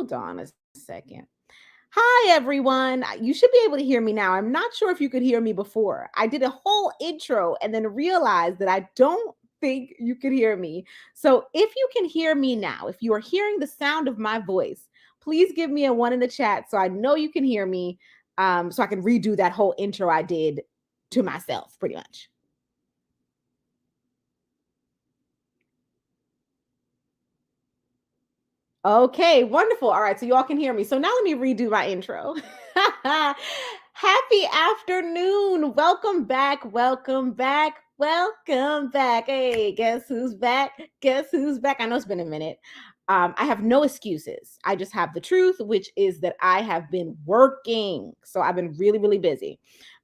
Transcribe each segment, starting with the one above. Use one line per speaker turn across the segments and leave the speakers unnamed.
Hold on a second. Hi, everyone. You should be able to hear me now. I'm not sure if you could hear me before. I did a whole intro and then realized that I don't think you could hear me. So if you can hear me now, if you are hearing the sound of my voice, please give me a one in the chat so I know you can hear me, so I can redo that whole intro I did to myself, pretty much. Okay, wonderful. All right, so y'all can hear me. So now let me redo my intro. Happy afternoon. Welcome back. Welcome back. Welcome back. Hey, guess who's back? Guess who's back? I know it's been a minute. I have no excuses. I just have the truth, which is that I have been working. So I've been really, really busy.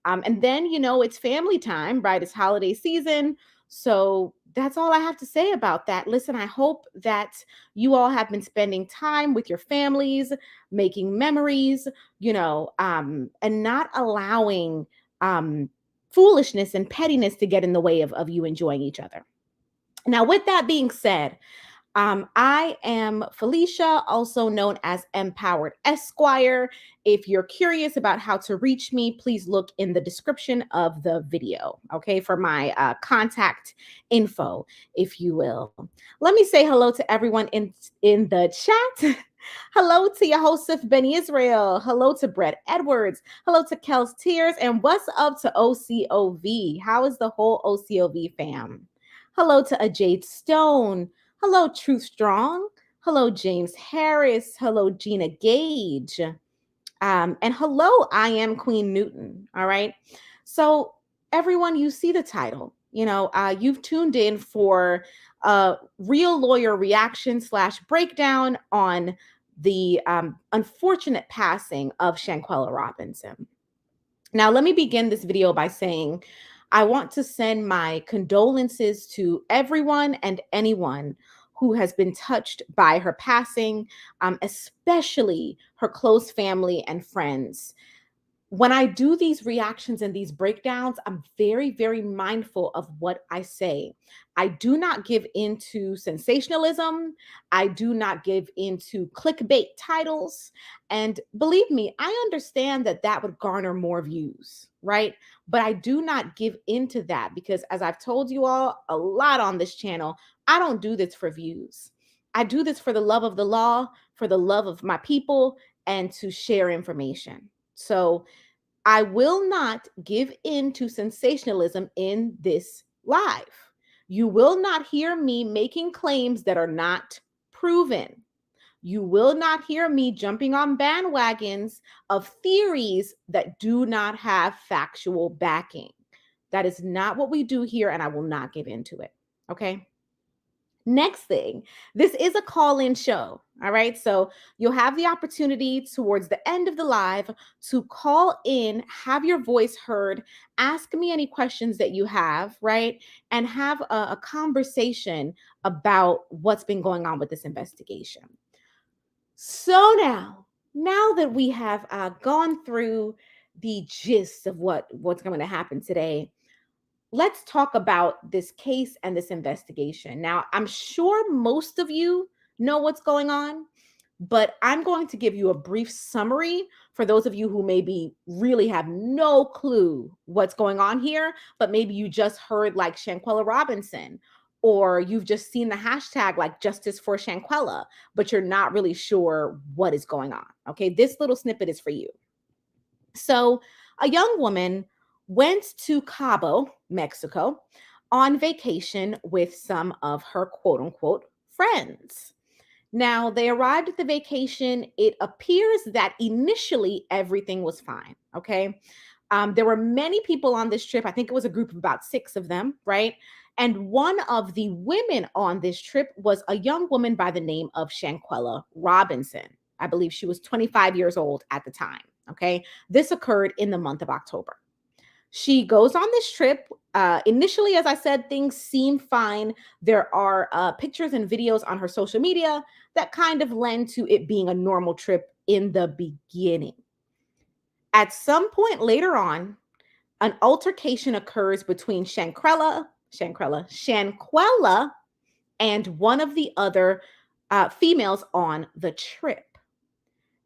And then, it's family time, right? It's holiday season. So that's all I have to say about that. Listen, I hope that you all have been spending time with your families, making memories, and not allowing foolishness and pettiness to get in the way of you enjoying each other. Now, with that being said, I am Felicia, also known as Empowered Esquire. If you're curious about how to reach me, please look in the description of the video, okay, for my contact info, if you will. Let me say hello to everyone in the chat. Hello to Yahosef Ben Israel. Hello to Brett Edwards. Hello to Kels Tears. And what's up to OCOV? How is the whole OCOV fam? Hello to Ajade Stone. Hello, Truth Strong. Hello, James Harris. Hello, Gina Gage. And hello, I am Queen Newton. All right. So, everyone, you see the title. You've tuned in for a real lawyer reaction / breakdown on the unfortunate passing of Shanquella Robinson. Now, let me begin this video by saying I want to send my condolences to everyone and anyone who has been touched by her passing, especially her close family and friends. When I do these reactions and these breakdowns, I'm very, very mindful of what I say. I do not give into sensationalism. I do not give into clickbait titles. And believe me, I understand that that would garner more views, right? But I do not give into that because, as I've told you all a lot on this channel, I don't do this for views. I do this for the love of the law, for the love of my people, and to share information. So I will not give in to sensationalism in this live. You will not hear me making claims that are not proven. You will not hear me jumping on bandwagons of theories that do not have factual backing. That is not what we do here, and I will not give into it. Okay. Next thing, this is a call-in show. All right. So you'll have the opportunity towards the end of the live to call in, have your voice heard, ask me any questions that you have, right? And have a conversation about what's been going on with this investigation. So now that we have gone through the gist of what's going to happen today, let's talk about this case and this investigation. Now, I'm sure most of you know what's going on, but I'm going to give you a brief summary for those of you who maybe really have no clue what's going on here, but maybe you just heard like Shanquella Robinson, or you've just seen the hashtag like Justice for Shanquella, but you're not really sure what is going on. Okay, this little snippet is for you. So, a young woman went to Cabo, Mexico, on vacation with some of her quote unquote friends. Now, they arrived at the vacation. It appears that initially everything was fine. Okay. There were many people on this trip. I think it was a group of about 6 of them, right? And one of the women on this trip was a young woman by the name of Shanquella Robinson. I believe she was 25 years old at the time. Okay. This occurred in the month of October. She goes on this trip. Initially, as I said, things seem fine. There are pictures and videos on her social media that kind of lend to it being a normal trip in the beginning. At some point later on, an altercation occurs between Shanquella, and one of the other females on the trip.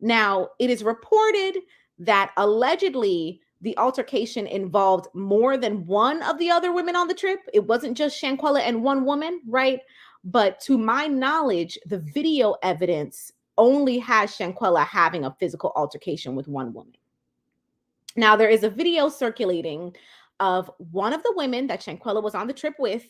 Now, it is reported that allegedly the altercation involved more than one of the other women on the trip. It wasn't just Shanquella and one woman, right? But to my knowledge, the video evidence only has Shanquella having a physical altercation with one woman. Now, there is a video circulating of one of the women that Shanquella was on the trip with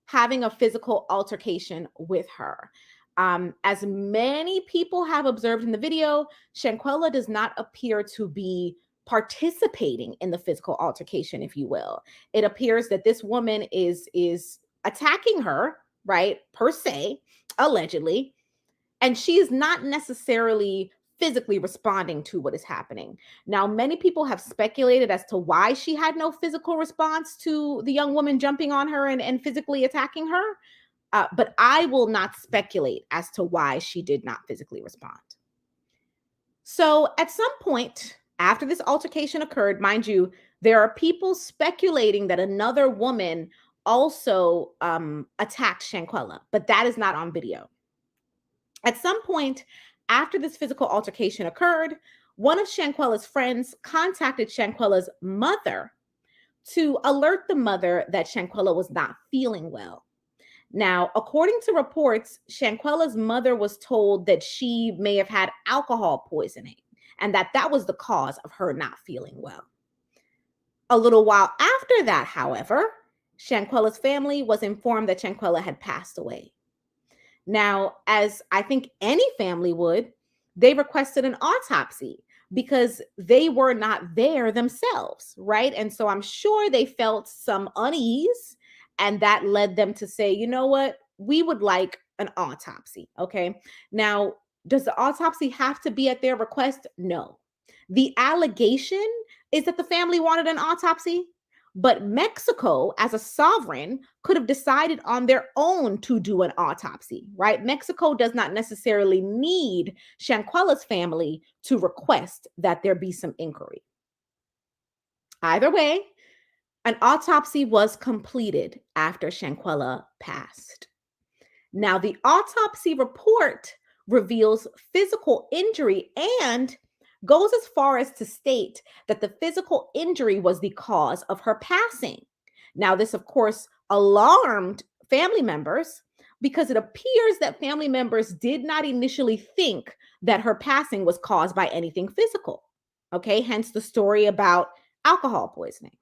having a physical altercation with her. As many people have observed in the video, Shanquella does not appear to be participating in the physical altercation, if you will. It appears that this woman is attacking her, right, per se, allegedly, and she is not necessarily physically responding to what is happening. Now, many people have speculated as to why she had no physical response to the young woman jumping on her and physically attacking her. But I will not speculate as to why she did not physically respond. So at some point after this altercation occurred, mind you, there are people speculating that another woman also attacked Shanquella, but that is not on video. At some point after this physical altercation occurred, one of Shanquella's friends contacted Shanquella's mother to alert the mother that Shanquella was not feeling well. Now, according to reports, Shanquella's mother was told that she may have had alcohol poisoning and that was the cause of her not feeling well. A little while after that, however, Shanquella's family was informed that Shanquella had passed away. Now, as I think any family would, they requested an autopsy because they were not there themselves, right? And so I'm sure they felt some unease, and that led them to say, you know what, we would like an autopsy. Okay. Now, does the autopsy have to be at their request? No. The allegation is that the family wanted an autopsy, but Mexico, as a sovereign, could have decided on their own to do an autopsy, right? Mexico does not necessarily need Shanquella's family to request that there be some inquiry. Either way, an autopsy was completed after Shanquella passed. Now, the autopsy report reveals physical injury and goes as far as to state that the physical injury was the cause of her passing. Now, this, of course, alarmed family members because it appears that family members did not initially think that her passing was caused by anything physical. Okay, hence the story about alcohol poisoning.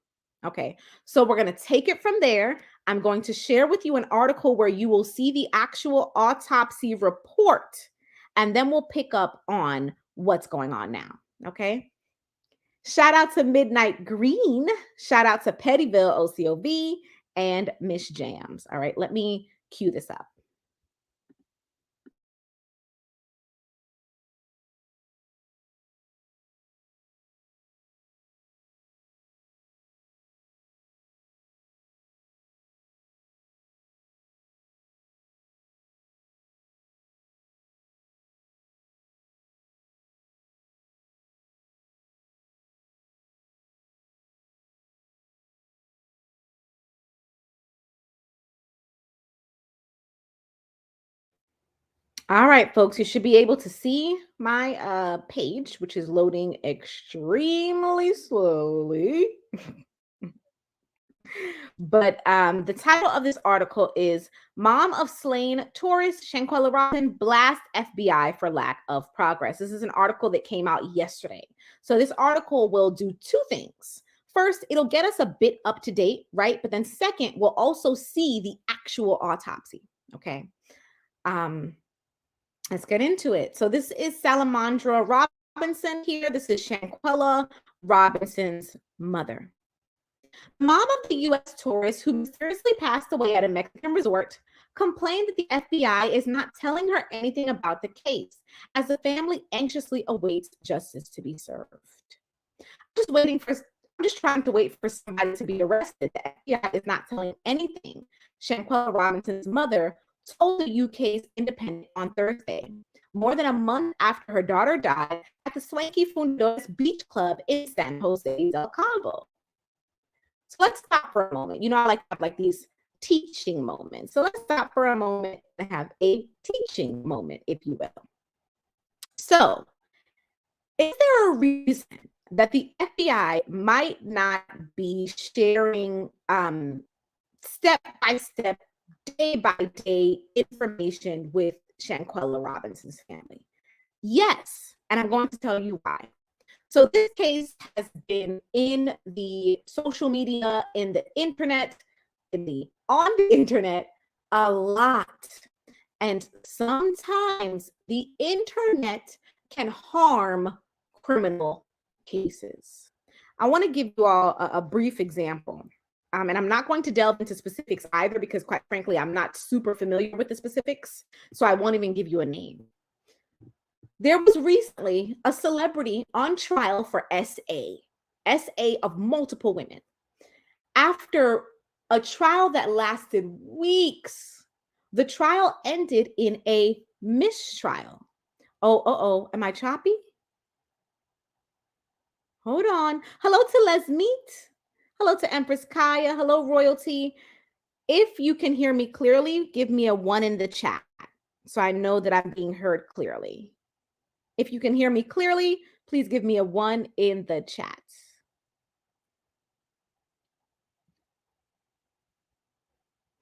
Okay, so we're going to take it from there. I'm going to share with you an article where you will see the actual autopsy report, and then we'll pick up on what's going on now. Okay. Shout out to Midnight Green. Shout out to Pettyville OCOV and Miss Jams. All right, let me cue this up. All right, folks, you should be able to see my page, which is loading extremely slowly. But the title of this article is Mom of Slain Tourist Shanquella Robinson Blast FBI for Lack of Progress. This is an article that came out yesterday. So this article will do two things. First, it'll get us a bit up to date, right? But then second, we'll also see the actual autopsy. Okay. Let's get into it. So this is Salamandra Robinson here. This is Shanquella Robinson's mother. Mom of the U.S. tourist who mysteriously passed away at a Mexican resort complained that the FBI is not telling her anything about the case as the family anxiously awaits justice to be served. I'm just trying to wait for somebody to be arrested. The FBI is not telling anything, Shanquella Robinson's mother told the UK's Independent on Thursday, more than a month after her daughter died at the swanky Fundadores Beach Club in San Jose del Cabo. So let's stop for a moment. You know, I like to have like these teaching moments. So let's stop for a moment and have a teaching moment, if you will. So Is there a reason that the FBI might not be sharing step by step, day by day information with Shanquella Robinson's family? Yes, and I'm going to tell you why. So this case has been in the social media, in the internet, on the internet a lot. And sometimes the internet can harm criminal cases. I want to give you all a brief example. And I'm not going to delve into specifics either because, quite frankly, I'm not super familiar with the specifics. So I won't even give you a name. There was recently a celebrity on trial for SA of multiple women. After a trial that lasted weeks, the trial ended in a mistrial. Oh, am I choppy? Hold on. Hello to Les Meet. Hello to Empress Kaya. Hello, Royalty. If you can hear me clearly, give me a 1 in the chat so I know that I'm being heard clearly. If you can hear me clearly, please give me a 1 in the chat.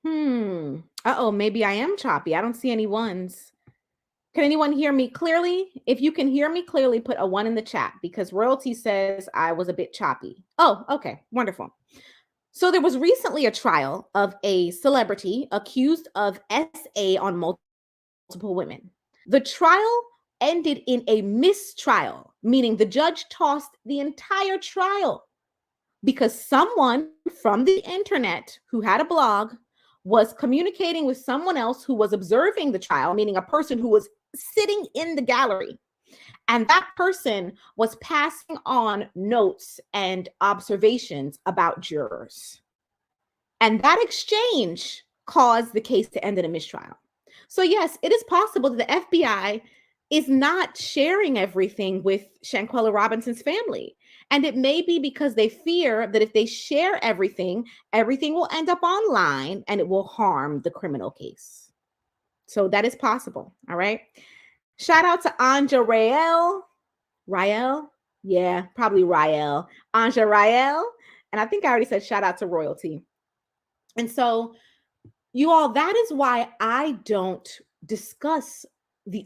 Uh-oh, maybe I am choppy. I don't see any ones. Can anyone hear me clearly? If you can hear me clearly, put a 1 in the chat because Royalty says I was a bit choppy. Oh, okay, wonderful. So there was recently a trial of a celebrity accused of SA on multiple women. The trial ended in a mistrial, meaning the judge tossed the entire trial because someone from the internet who had a blog was communicating with someone else who was observing the trial, meaning a person who was sitting in the gallery. And that person was passing on notes and observations about jurors. And that exchange caused the case to end in a mistrial. So, yes, it is possible that the FBI is not sharing everything with Shanquella Robinson's family. And it may be because they fear that if they share everything, everything will end up online and it will harm the criminal case. So that is possible. All right. Shout out to Anja Rael. Rael? Yeah, probably Rael. Anja Rael. And I think I already said shout out to Royalty. And so, you all, that is why I don't discuss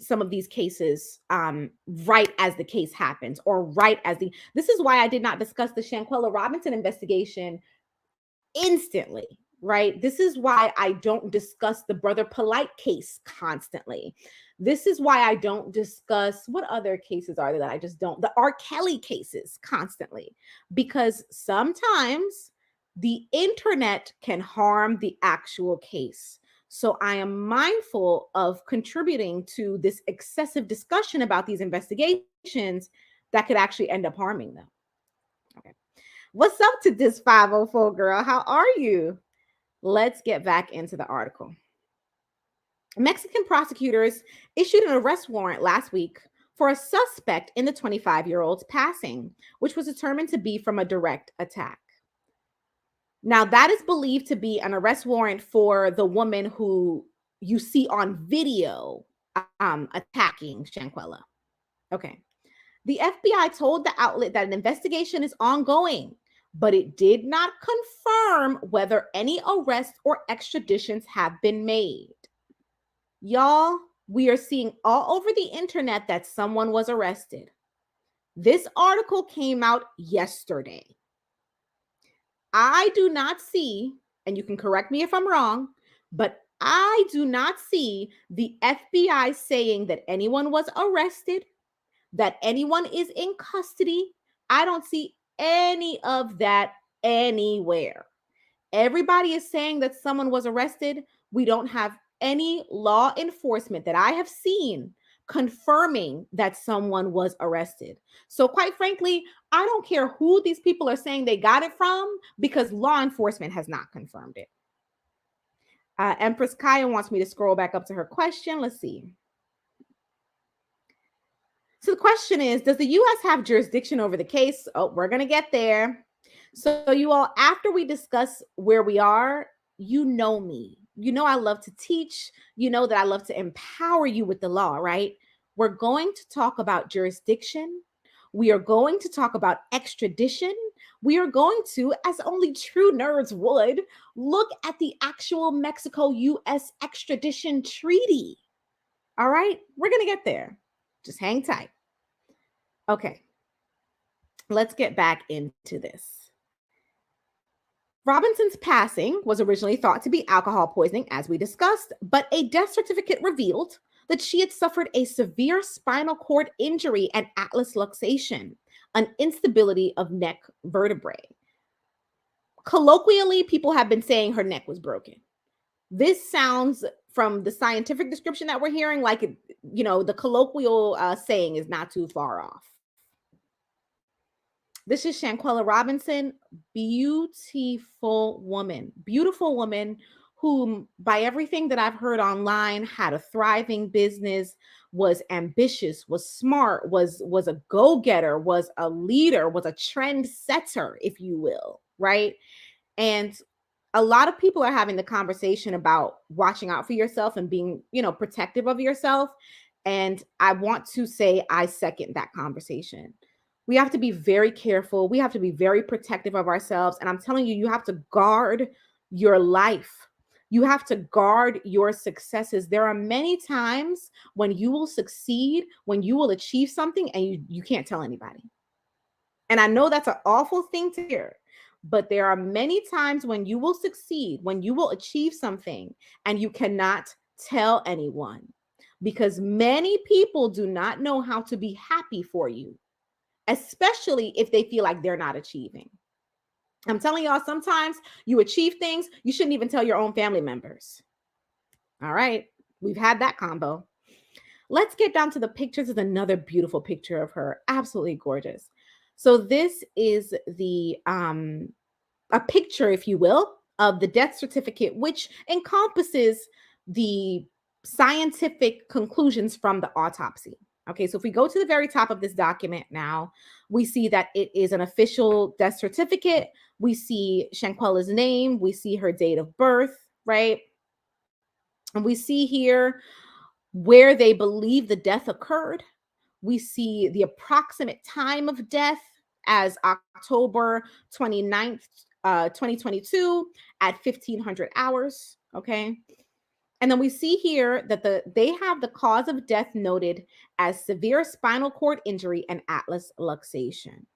some of these cases right as the case happens or this is why I did not discuss the Shanquella Robinson investigation instantly, right? This is why I don't discuss the Brother Polite case constantly. This is why I don't discuss what other cases are there that I just don't, the R. Kelly cases constantly, because sometimes the internet can harm the actual case. So I am mindful of contributing to this excessive discussion about these investigations that could actually end up harming them. Okay. What's up to this 504 girl? How are you? Let's get back into the article. Mexican prosecutors issued an arrest warrant last week for a suspect in the 25-year-old's passing, which was determined to be from a direct attack. Now, that is believed to be an arrest warrant for the woman who you see on video attacking Shanquella. Okay. The FBI told the outlet that an investigation is ongoing, but it did not confirm whether any arrests or extraditions have been made. Y'all, we are seeing all over the internet that someone was arrested. This article came out yesterday. I do not see, and you can correct me if I'm wrong, but I do not see the FBI saying that anyone was arrested, that anyone is in custody. I don't see any of that anywhere. Everybody is saying that someone was arrested. We don't have any law enforcement that I have seen confirming that someone was arrested. So quite frankly, I don't care who these people are saying they got it from because law enforcement has not confirmed it. Empress Kaya wants me to scroll back up to her question. Let's see. So the question is, does the U.S. have jurisdiction over the case? Oh, we're going to get there. So you all, after we discuss where we are, you know me. You know I love to teach. You know that I love to empower you with the law, right? We're going to talk about jurisdiction. We are going to talk about extradition. We are going to, as only true nerds would, look at the actual Mexico-US extradition treaty. All right, we're going to get there. Just hang tight. Okay, let's get back into this. Robinson's passing was originally thought to be alcohol poisoning, as we discussed, but a death certificate revealed that she had suffered a severe spinal cord injury and atlas luxation, an instability of neck vertebrae. Colloquially, people have been saying her neck was broken. This sounds, from the scientific description that we're hearing, like, the colloquial saying is not too far off. This is Shanquella Robinson, beautiful woman whom, by everything that I've heard online, had a thriving business, was ambitious, was smart, was a go-getter, was a leader, was a trend setter, if you will, right? And a lot of people are having the conversation about watching out for yourself and being, protective of yourself. And I want to say I second that conversation. We have to be very careful. We have to be very protective of ourselves. And I'm telling you, you have to guard your life. You have to guard your successes. There are many times when you will succeed, when you will achieve something, and you can't tell anybody. And I know that's an awful thing to hear, but there are many times when you will succeed, when you will achieve something, and you cannot tell anyone, because many people do not know how to be happy for you, especially if they feel like they're not achieving. I'm telling y'all, sometimes you achieve things you shouldn't even tell your own family members. All right, we've had that combo. Let's get down to the pictures. This is another beautiful picture of her, absolutely gorgeous. So this is a picture, if you will, of the death certificate, which encompasses the scientific conclusions from the autopsy. Okay, so if we go to the very top of this document now, we see that it is an official death certificate. We see Shanquella's name. We see her date of birth, right? And we see here where they believe the death occurred. We see the approximate time of death as October 29th, 2022 at 1500 hours, okay? And then we see here that they have the cause of death noted as severe spinal cord injury and atlas luxation.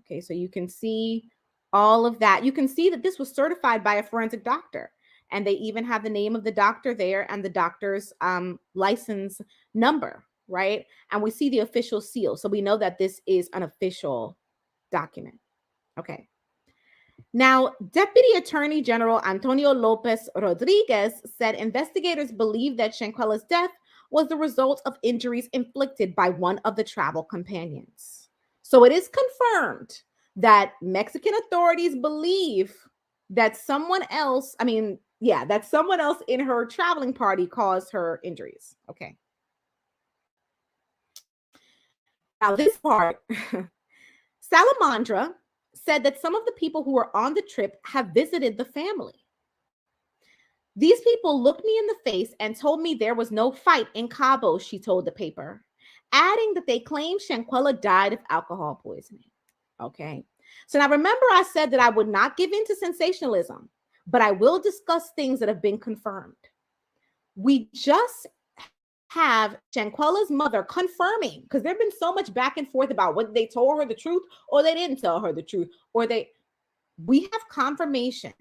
Okay, so you can see all of that. You can see that this was certified by a forensic doctor, and they even have the name of the doctor there and the doctor's license number, right? And we see the official seal. So we know that this is an official document. Okay. Now, Deputy Attorney General Antonio Lopez Rodriguez said investigators believe that Shanquella's death was the result of injuries inflicted by one of the travel companions. So it is confirmed that Mexican authorities believe that someone else in her traveling party caused her injuries. Okay. Now this part, Salamandra said that some of the people who were on the trip have visited the family. These people looked me in the face and told me there was no fight in Cabo, she told the paper, adding that they claimed Shanquella died of alcohol poisoning. Okay. So now remember I said that I would not give in to sensationalism, but I will discuss things that have been confirmed. We just have Shanquella's mother confirming, because there's been so much back and forth about whether they told her the truth or they didn't tell her the truth, we have confirmation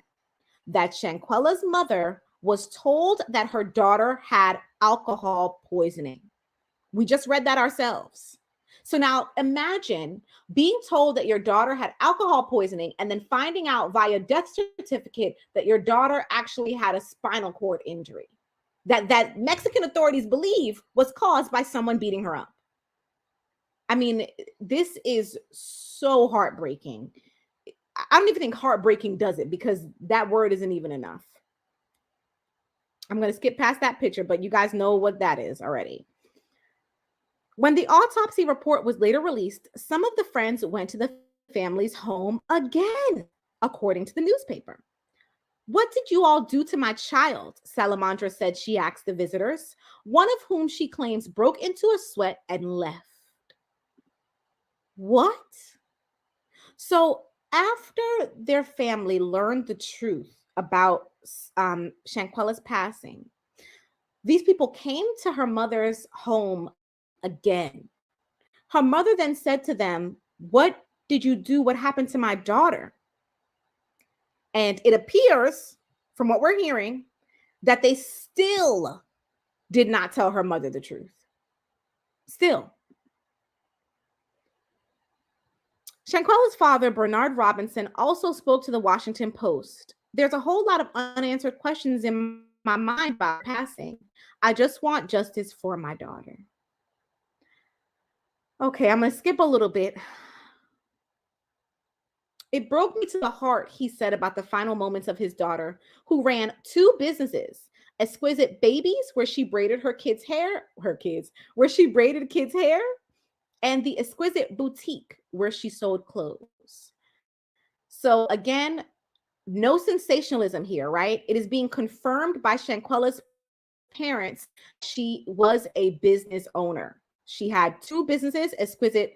that Shanquella's mother was told that her daughter had alcohol poisoning. We just read that ourselves. So now imagine being told that your daughter had alcohol poisoning and then finding out via death certificate that your daughter actually had a spinal cord injury that Mexican authorities believe was caused by someone beating her up. I mean, this is so heartbreaking. I don't even think heartbreaking does it, because that word isn't even enough. I'm going to skip past that picture, but you guys know what that is already. When the autopsy report was later released, some of the friends went to the family's home again, according to the newspaper. What did you all do to my child? Salamandra said she asked the visitors, one of whom she claims broke into a sweat and left. What? So after their family learned the truth about Shanquella's passing, these people came to her mother's home again. Her mother then said to them, "What did you do? What happened to my daughter?" And it appears, from what we're hearing, that they still did not tell her mother the truth. Still. Shanquella's father, Bernard Robinson, also spoke to the Washington Post. "There's a whole lot of unanswered questions in my mind about passing. I just want justice for my daughter." Okay, I'm going to skip a little bit. "It broke me to the heart," he said about the final moments of his daughter, who ran two businesses, Exquisite Babies, where she braided where she braided kids' hair, and the Exquisite Boutique, where she sold clothes. So again, no sensationalism here, right? It is being confirmed by Shanquella's parents. She was a business owner. She had two businesses, Exquisite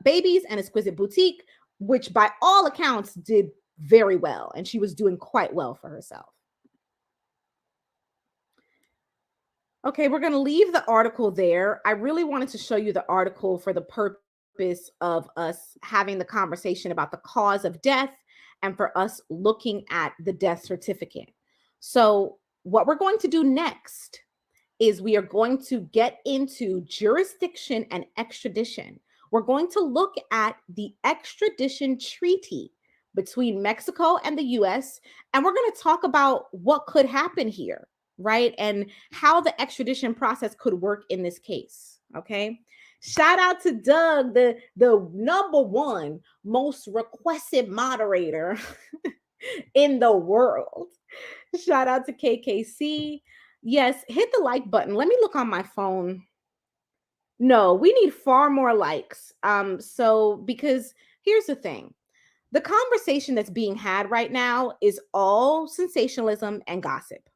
Babies and Exquisite Boutique, which by all accounts did very well. And she was doing quite well for herself. Okay, we're going to leave the article there. I really wanted to show you the article for the purpose of us having the conversation about the cause of death and for us looking at the death certificate. So, what we're going to do next is we are going to get into jurisdiction and extradition. We're going to look at the extradition treaty between Mexico and the US, and we're going to talk about what could happen here, right? And how the extradition process could work in this case, okay? Shout out to Doug, the number one most requested moderator in the world. Shout out to KKC. Yes, hit the like button. Let me look on my phone. No, we need far more likes. So because here's the thing. The conversation that's being had right now is all sensationalism and gossip.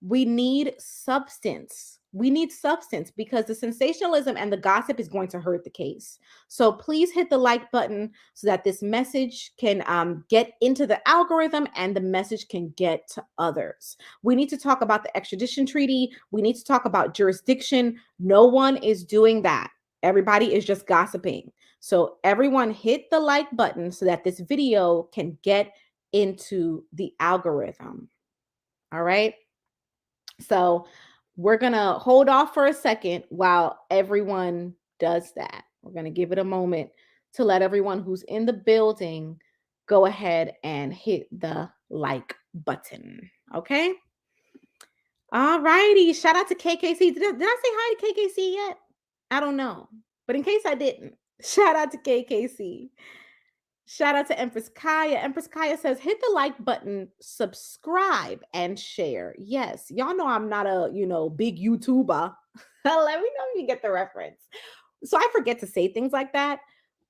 We need substance. We need substance because the sensationalism and the gossip is going to hurt the case. So please hit the like button so that this message can get into the algorithm and the message can get to others. We need to talk about the extradition treaty. We need to talk about jurisdiction. No one is doing that. Everybody is just gossiping. So everyone hit the like button so that this video can get into the algorithm. All right. So we're going to hold off for a second while everyone does that. We're going to give it a moment to let everyone who's in the building go ahead and hit the like button. Okay. All righty. Shout out to KKC. Did I say hi to KKC yet? I don't know. But in case I didn't, shout out to KKC. Shout out to Empress Kaya. Empress Kaya says, hit the like button, subscribe, and share. Yes, y'all know I'm not a, big YouTuber. Let me know if you get the reference. So I forget to say things like that.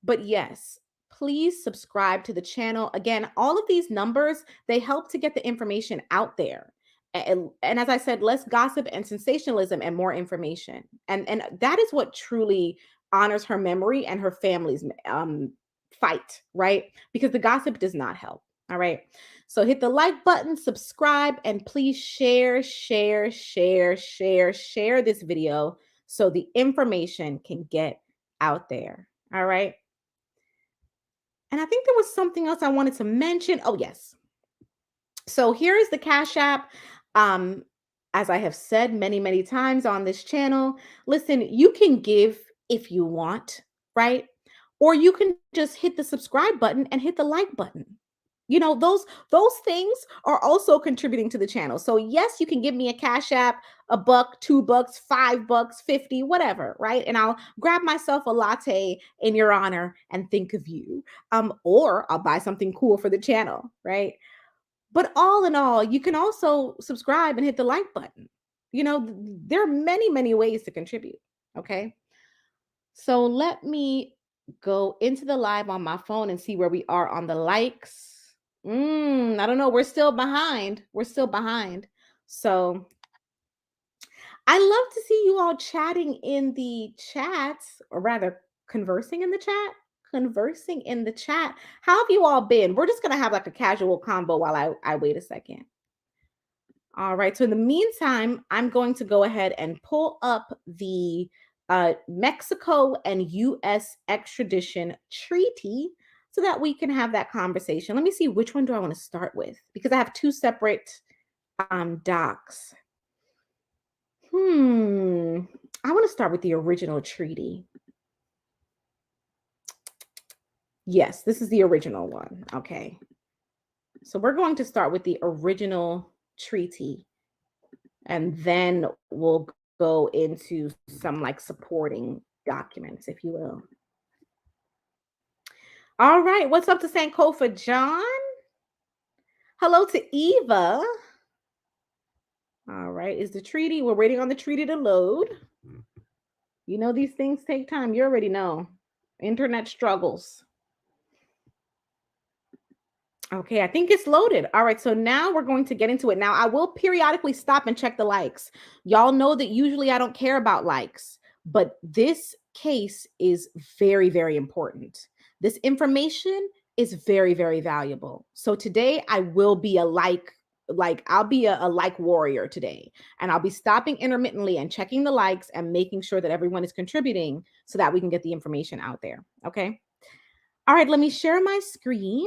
But yes, please subscribe to the channel. Again, all of these numbers, they help to get the information out there. And as I said, less gossip and sensationalism and more information. And that is what truly honors her memory and her family's fight, right? Because the gossip does not help. All right. So hit the like button, subscribe, and please share this video so the information can get out there. All right. And I think there was something else I wanted to mention. Oh, yes. So here is the Cash App. As I have said many, many times on this channel, listen, you can give if you want, right? Or you can just hit the subscribe button and hit the like button. Those things are also contributing to the channel. So yes, you can give me a Cash App, $1, $2, $5, 50, whatever, right? And I'll grab myself a latte in your honor and think of you. Or I'll buy something cool for the channel, right? But all in all, you can also subscribe and hit the like button. There are many, many ways to contribute. Okay. So let me go into the live on my phone and see where we are on the likes. I don't know. We're still behind. So I love to see you all chatting in the chats, or rather conversing in the chat? Conversing in the chat. How have you all been? We're just going to have like a casual combo while I wait a second. All right. So in the meantime, I'm going to go ahead and pull up the Mexico and U.S. extradition treaty so that we can have that conversation. Let me see, which one do I want to start with? Because I have two separate docs. I want to start with the original treaty. Yes, this is the original one. Okay. So we're going to start with the original treaty, and then we'll go into some like supporting documents, if you will. All right. What's up to Sankofa John? Hello to Eva. All right. Is the treaty? We're waiting on the treaty to load. You know, these things take time. You already know. Internet struggles. Okay, I think it's loaded. All right, so now we're going to get into it. Now, I will periodically stop and check the likes. Y'all know that usually I don't care about likes, but this case is very, very important. This information is very, very valuable. So today I will be a I'll be a like warrior today, and I'll be stopping intermittently and checking the likes and making sure that everyone is contributing so that we can get the information out there. Okay. All right, let me share my screen.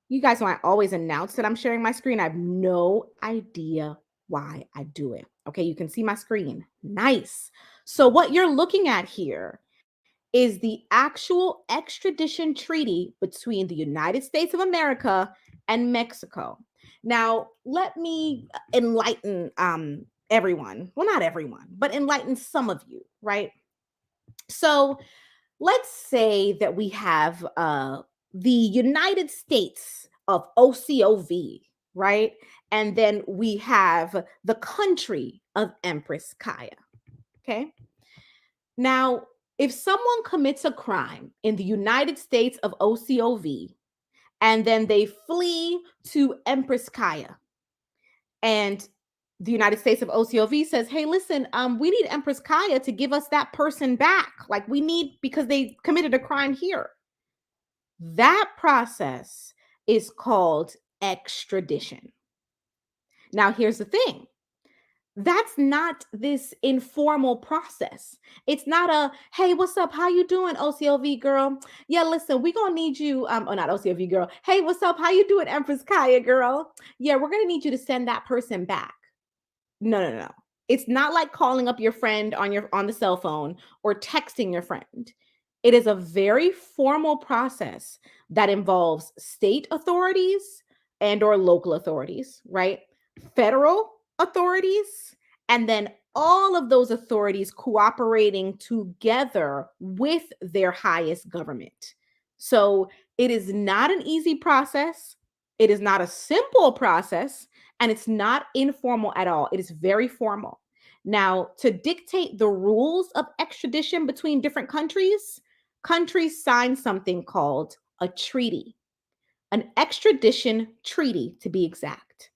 You guys know I always announce that I'm sharing my screen. I have no idea why I do it. Okay, you can see my screen. Nice. So what you're looking at here is the actual extradition treaty between the United States of America and Mexico. Now, let me enlighten everyone. Well, not everyone, but enlighten some of you, right? So let's say that we have the United States of OCOV, right? And then we have the country of Empress Kaya. Okay. Now, if someone commits a crime in the United States of OCOV and then they flee to Empress Kaya, and the United States of OCOV says, hey, listen, we need Empress Kaya to give us that person back. Like we need, because they committed a crime here. That process is called extradition. Now, here's the thing. That's not this informal process. It's not a, hey, what's up? How you doing, OCOV girl? Yeah, listen, we're going to need you, not OCOV girl. Hey, what's up? How you doing, Empress Kaya girl? Yeah, we're going to need you to send that person back. No. It's not like calling up your friend on the cell phone or texting your friend. It is a very formal process that involves state authorities and or local authorities, right? Federal authorities, and then all of those authorities cooperating together with their highest government. So it is not an easy process. It is not a simple process. And it's not informal at all. It is very formal. Now, to dictate the rules of extradition between different countries, countries sign something called a treaty, an extradition treaty to be exact.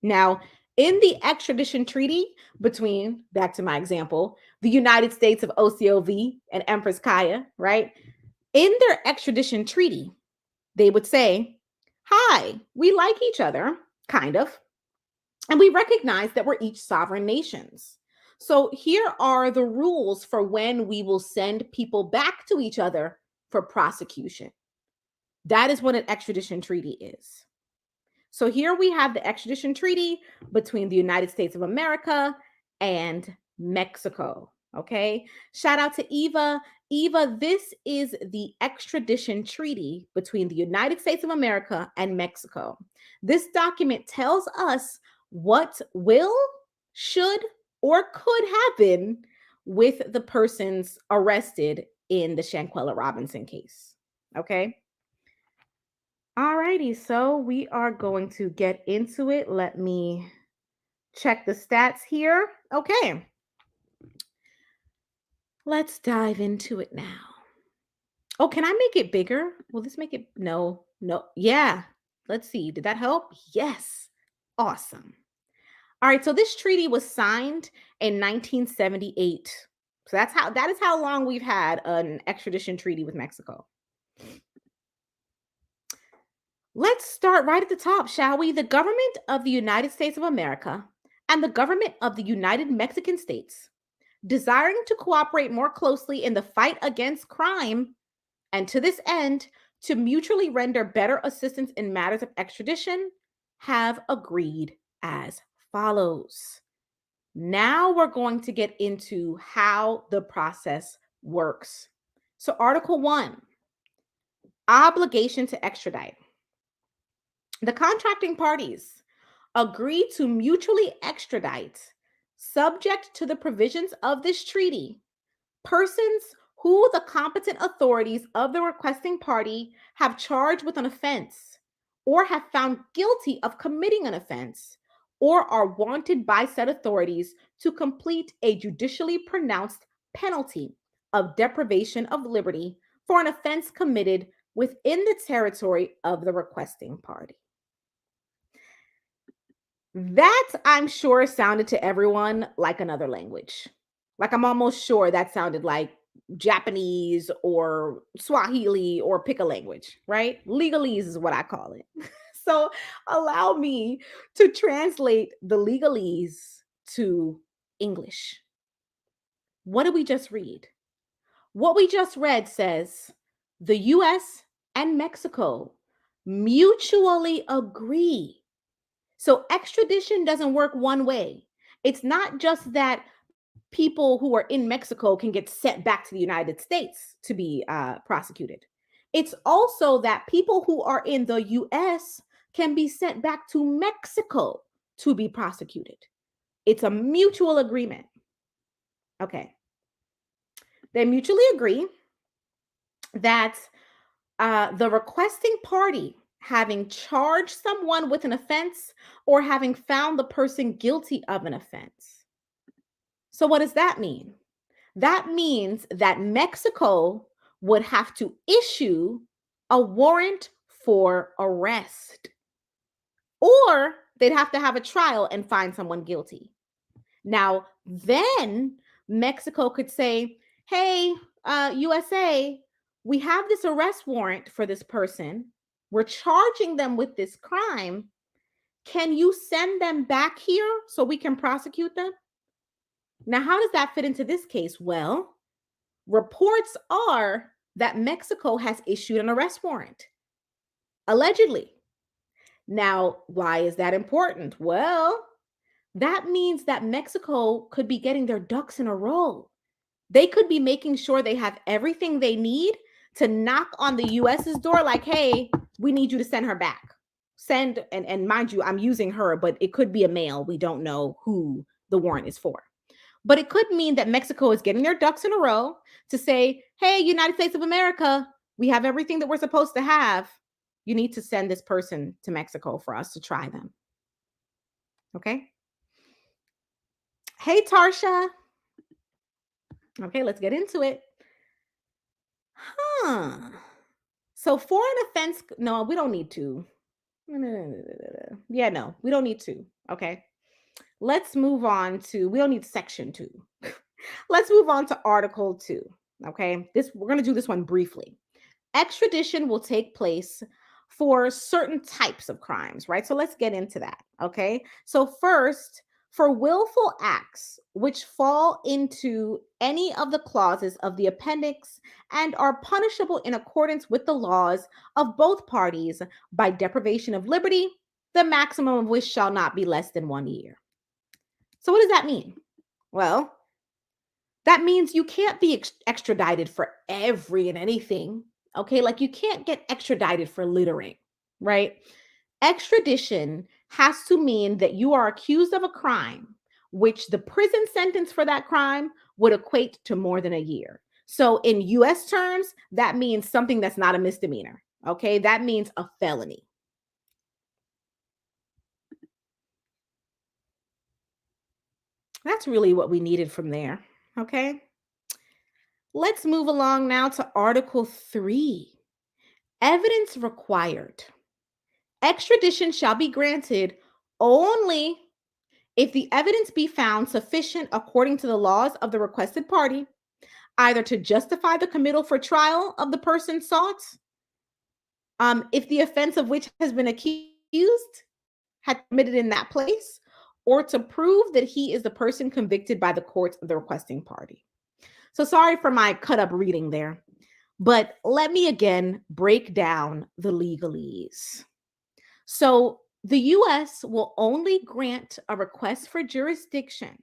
Now, in the extradition treaty between, back to my example, the United States of OCOV and Empress Kaya, right? In their extradition treaty, they would say, hi, we like each other, kind of. And we recognize that we're each sovereign nations. So here are the rules for when we will send people back to each other for prosecution. That is what an extradition treaty is. So here we have the extradition treaty between the United States of America and Mexico. Okay. Shout out to Eva. Eva, this is the extradition treaty between the United States of America and Mexico. This document tells us what will, should, or could happen with the persons arrested in the Shanquella Robinson case. Okay. All righty. So we are going to get into it. Let me check the stats here. Okay. Let's dive into it now. Oh, can I make it bigger? Will this make it? No. Yeah. Let's see. Did that help? Yes. Awesome. All right. So this treaty was signed in 1978. So that is how long we've had an extradition treaty with Mexico. Let's start right at the top, shall we? The government of the United States of America and the government of the United Mexican States, desiring to cooperate more closely in the fight against crime, and to this end, to mutually render better assistance in matters of extradition, have agreed as follows. Now we're going to get into how the process works. So, Article 1, obligation to extradite. The contracting parties agree to mutually extradite, subject to the provisions of this treaty, persons who the competent authorities of the requesting party have charged with an offense or have found guilty of committing an offense or are wanted by said authorities to complete a judicially pronounced penalty of deprivation of liberty for an offense committed within the territory of the requesting party. That, I'm sure, sounded to everyone like another language. Like, I'm almost sure that sounded like Japanese or Swahili or pick a language, right? Legalese is what I call it. So, allow me to translate the legalese to English. What did we just read? What we just read says the US and Mexico mutually agree. So extradition doesn't work one way. It's not just that people who are in Mexico can get sent back to the United States to be prosecuted. It's also that people who are in the US can be sent back to Mexico to be prosecuted. It's a mutual agreement. Okay. They mutually agree that the requesting party having charged someone with an offense or having found the person guilty of an offense. So, what does that mean? That means that Mexico would have to issue a warrant for arrest, or they'd have to have a trial and find someone guilty. Now, then Mexico could say, hey, USA, we have this arrest warrant for this person. We're charging them with this crime. Can you send them back here so we can prosecute them? Now, how does that fit into this case? Well, reports are that Mexico has issued an arrest warrant, allegedly. Now, why is that important? Well, that means that Mexico could be getting their ducks in a row. They could be making sure they have everything they need to knock on the US's door, like, hey, we need you to send her back. Send, and mind you, I'm using her, but it could be a male. We don't know who the warrant is for. But it could mean that Mexico is getting their ducks in a row to say, hey, United States of America, we have everything that we're supposed to have. You need to send this person to Mexico for us to try them. Okay? Hey, Tarsha. Okay, let's get into it. So for an offense, no, we don't need to. Yeah, no, we don't need to. Okay. Let's move on to, we don't need section 2. Let's move on to Article 2. Okay. We're going to do this one briefly. Extradition will take place for certain types of crimes, right? So let's get into that. Okay. So first, for willful acts which fall into any of the clauses of the appendix and are punishable in accordance with the laws of both parties by deprivation of liberty, the maximum of which shall not be less than 1 year. So what does that mean? Well, that means you can't be extradited for every and anything. Okay, like you can't get extradited for littering, right? Extradition has to mean that you are accused of a crime, which the prison sentence for that crime would equate to more than a year. So in US terms, that means something that's not a misdemeanor. Okay, that means a felony. That's really what we needed from there. Okay. Let's move along now to Article 3. Evidence required. Extradition shall be granted only if the evidence be found sufficient according to the laws of the requested party either to justify the committal for trial of the person sought, if the offense of which has been accused had committed in that place, or to prove that he is the person convicted by the courts of the requesting party. So sorry for my cut up reading there, but let me again break down the legalese. So the US will only grant a request for jurisdiction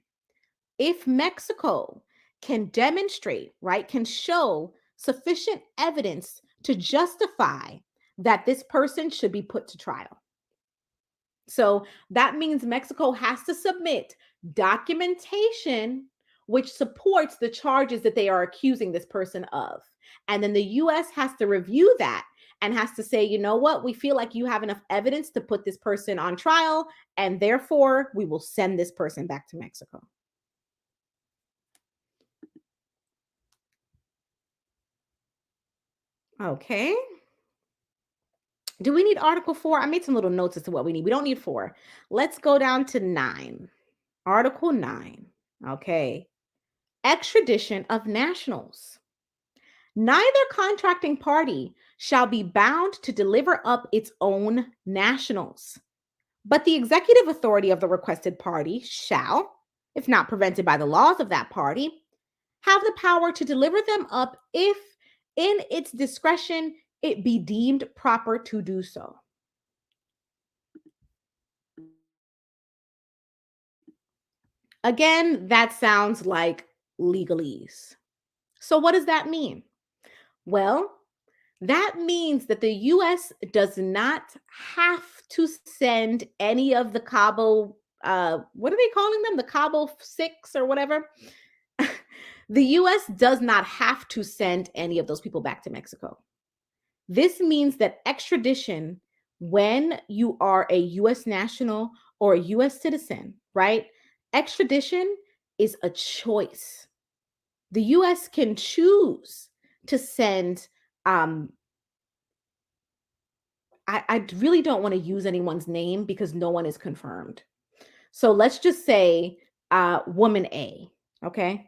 if Mexico can demonstrate, right, can show sufficient evidence to justify that this person should be put to trial. So that means Mexico has to submit documentation which supports the charges that they are accusing this person of. And then the US has to review that and has to say, you know what, we feel like you have enough evidence to put this person on trial, and therefore we will send this person back to Mexico. Okay. Do we need Article 4? I made some little notes as to what we need. We don't need 4. Let's go down to 9. Article 9. Okay. Extradition of nationals. Neither contracting party shall be bound to deliver up its own nationals, but the executive authority of the requested party shall, if not prevented by the laws of that party, have the power to deliver them up if, in its discretion, it be deemed proper to do so. Again, that sounds like legalese. So what does that mean? Well, that means that the US does not have to send any of the Cabo, what are they calling them? The Cabo Six or whatever? The US does not have to send any of those people back to Mexico. This means that extradition, when you are a US national or a US citizen, right? Extradition is a choice. The US can choose to send, I really don't want to use anyone's name because no one is confirmed. So let's just say woman A, okay?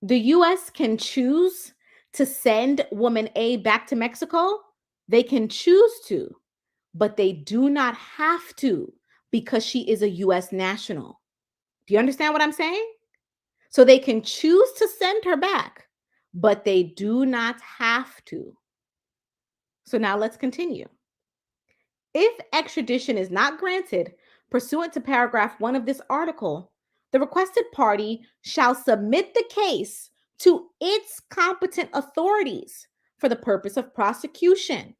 The US can choose to send woman A back to Mexico. They can choose to, but they do not have to because she is a US national. Do you understand what I'm saying? So they can choose to send her back, but they do not have to. So now let's continue. If extradition is not granted pursuant to paragraph 1 of this article, the requested party shall submit the case to its competent authorities for the purpose of prosecution,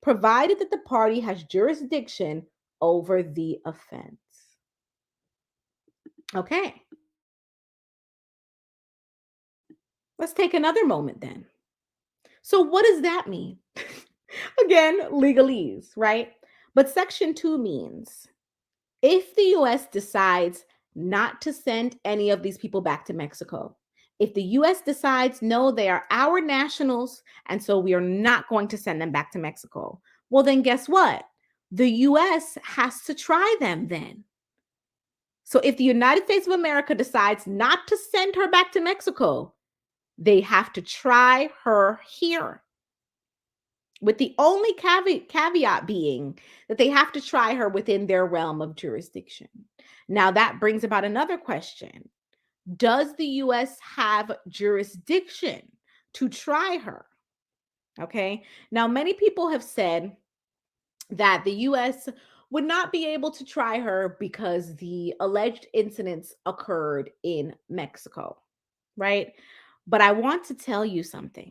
provided that the party has jurisdiction over the offense. Okay. Let's take another moment then. So, what does that mean? Again, legalese, right? But Section 2 means if the US decides not to send any of these people back to Mexico, if the US decides, no, they are our nationals, and so we are not going to send them back to Mexico, well, then guess what? The US has to try them then. So if the United States of America decides not to send her back to Mexico, they have to try her here. With the only caveat being that they have to try her within their realm of jurisdiction. Now, that brings about another question. Does the US have jurisdiction to try her? Okay. Now, many people have said that the US would not be able to try her because the alleged incidents occurred in Mexico, right? But I want to tell you something.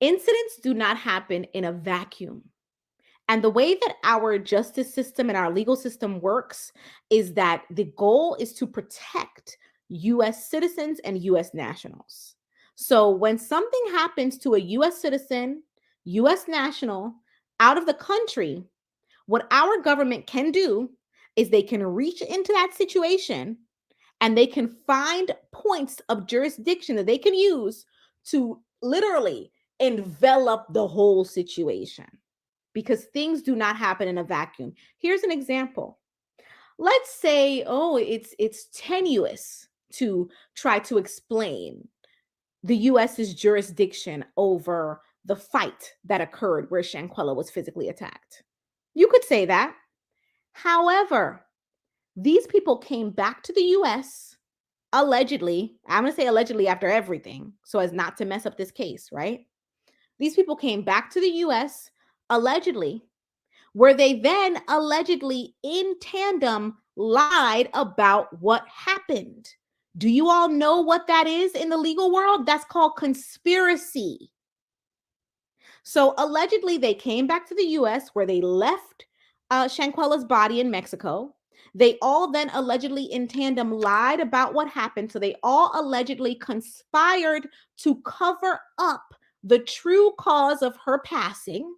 Incidents do not happen in a vacuum. And the way that our justice system and our legal system works is that the goal is to protect US citizens and US nationals. So when something happens to a US citizen, US national out of the country, what our government can do is they can reach into that situation and they can find points of jurisdiction that they can use to literally envelop the whole situation because things do not happen in a vacuum. Here's an example. Let's say, oh, it's tenuous to try to explain the US's jurisdiction over the fight that occurred where Shanquella was physically attacked. You could say that. However, these people came back to the US allegedly. I'm going to say allegedly after everything so as not to mess up this case, right? These people came back to the US allegedly, where they then allegedly in tandem lied about what happened. Do you all know what that is in the legal world? That's called conspiracy. So allegedly, they came back to the US where they left Shanquella's body in Mexico. They all then allegedly in tandem lied about what happened. So they all allegedly conspired to cover up the true cause of her passing.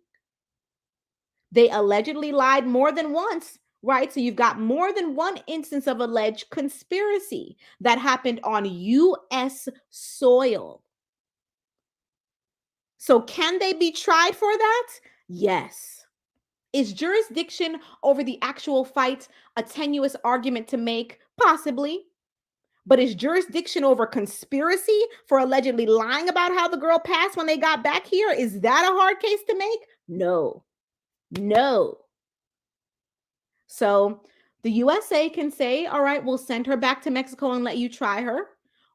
They allegedly lied more than once, right? So you've got more than one instance of alleged conspiracy that happened on US soil. So can they be tried for that? Yes. Is jurisdiction over the actual fight a tenuous argument to make? Possibly. But is jurisdiction over conspiracy for allegedly lying about how the girl passed when they got back here? Is that a hard case to make? No. No. So the USA can say, all right, we'll send her back to Mexico and let you try her.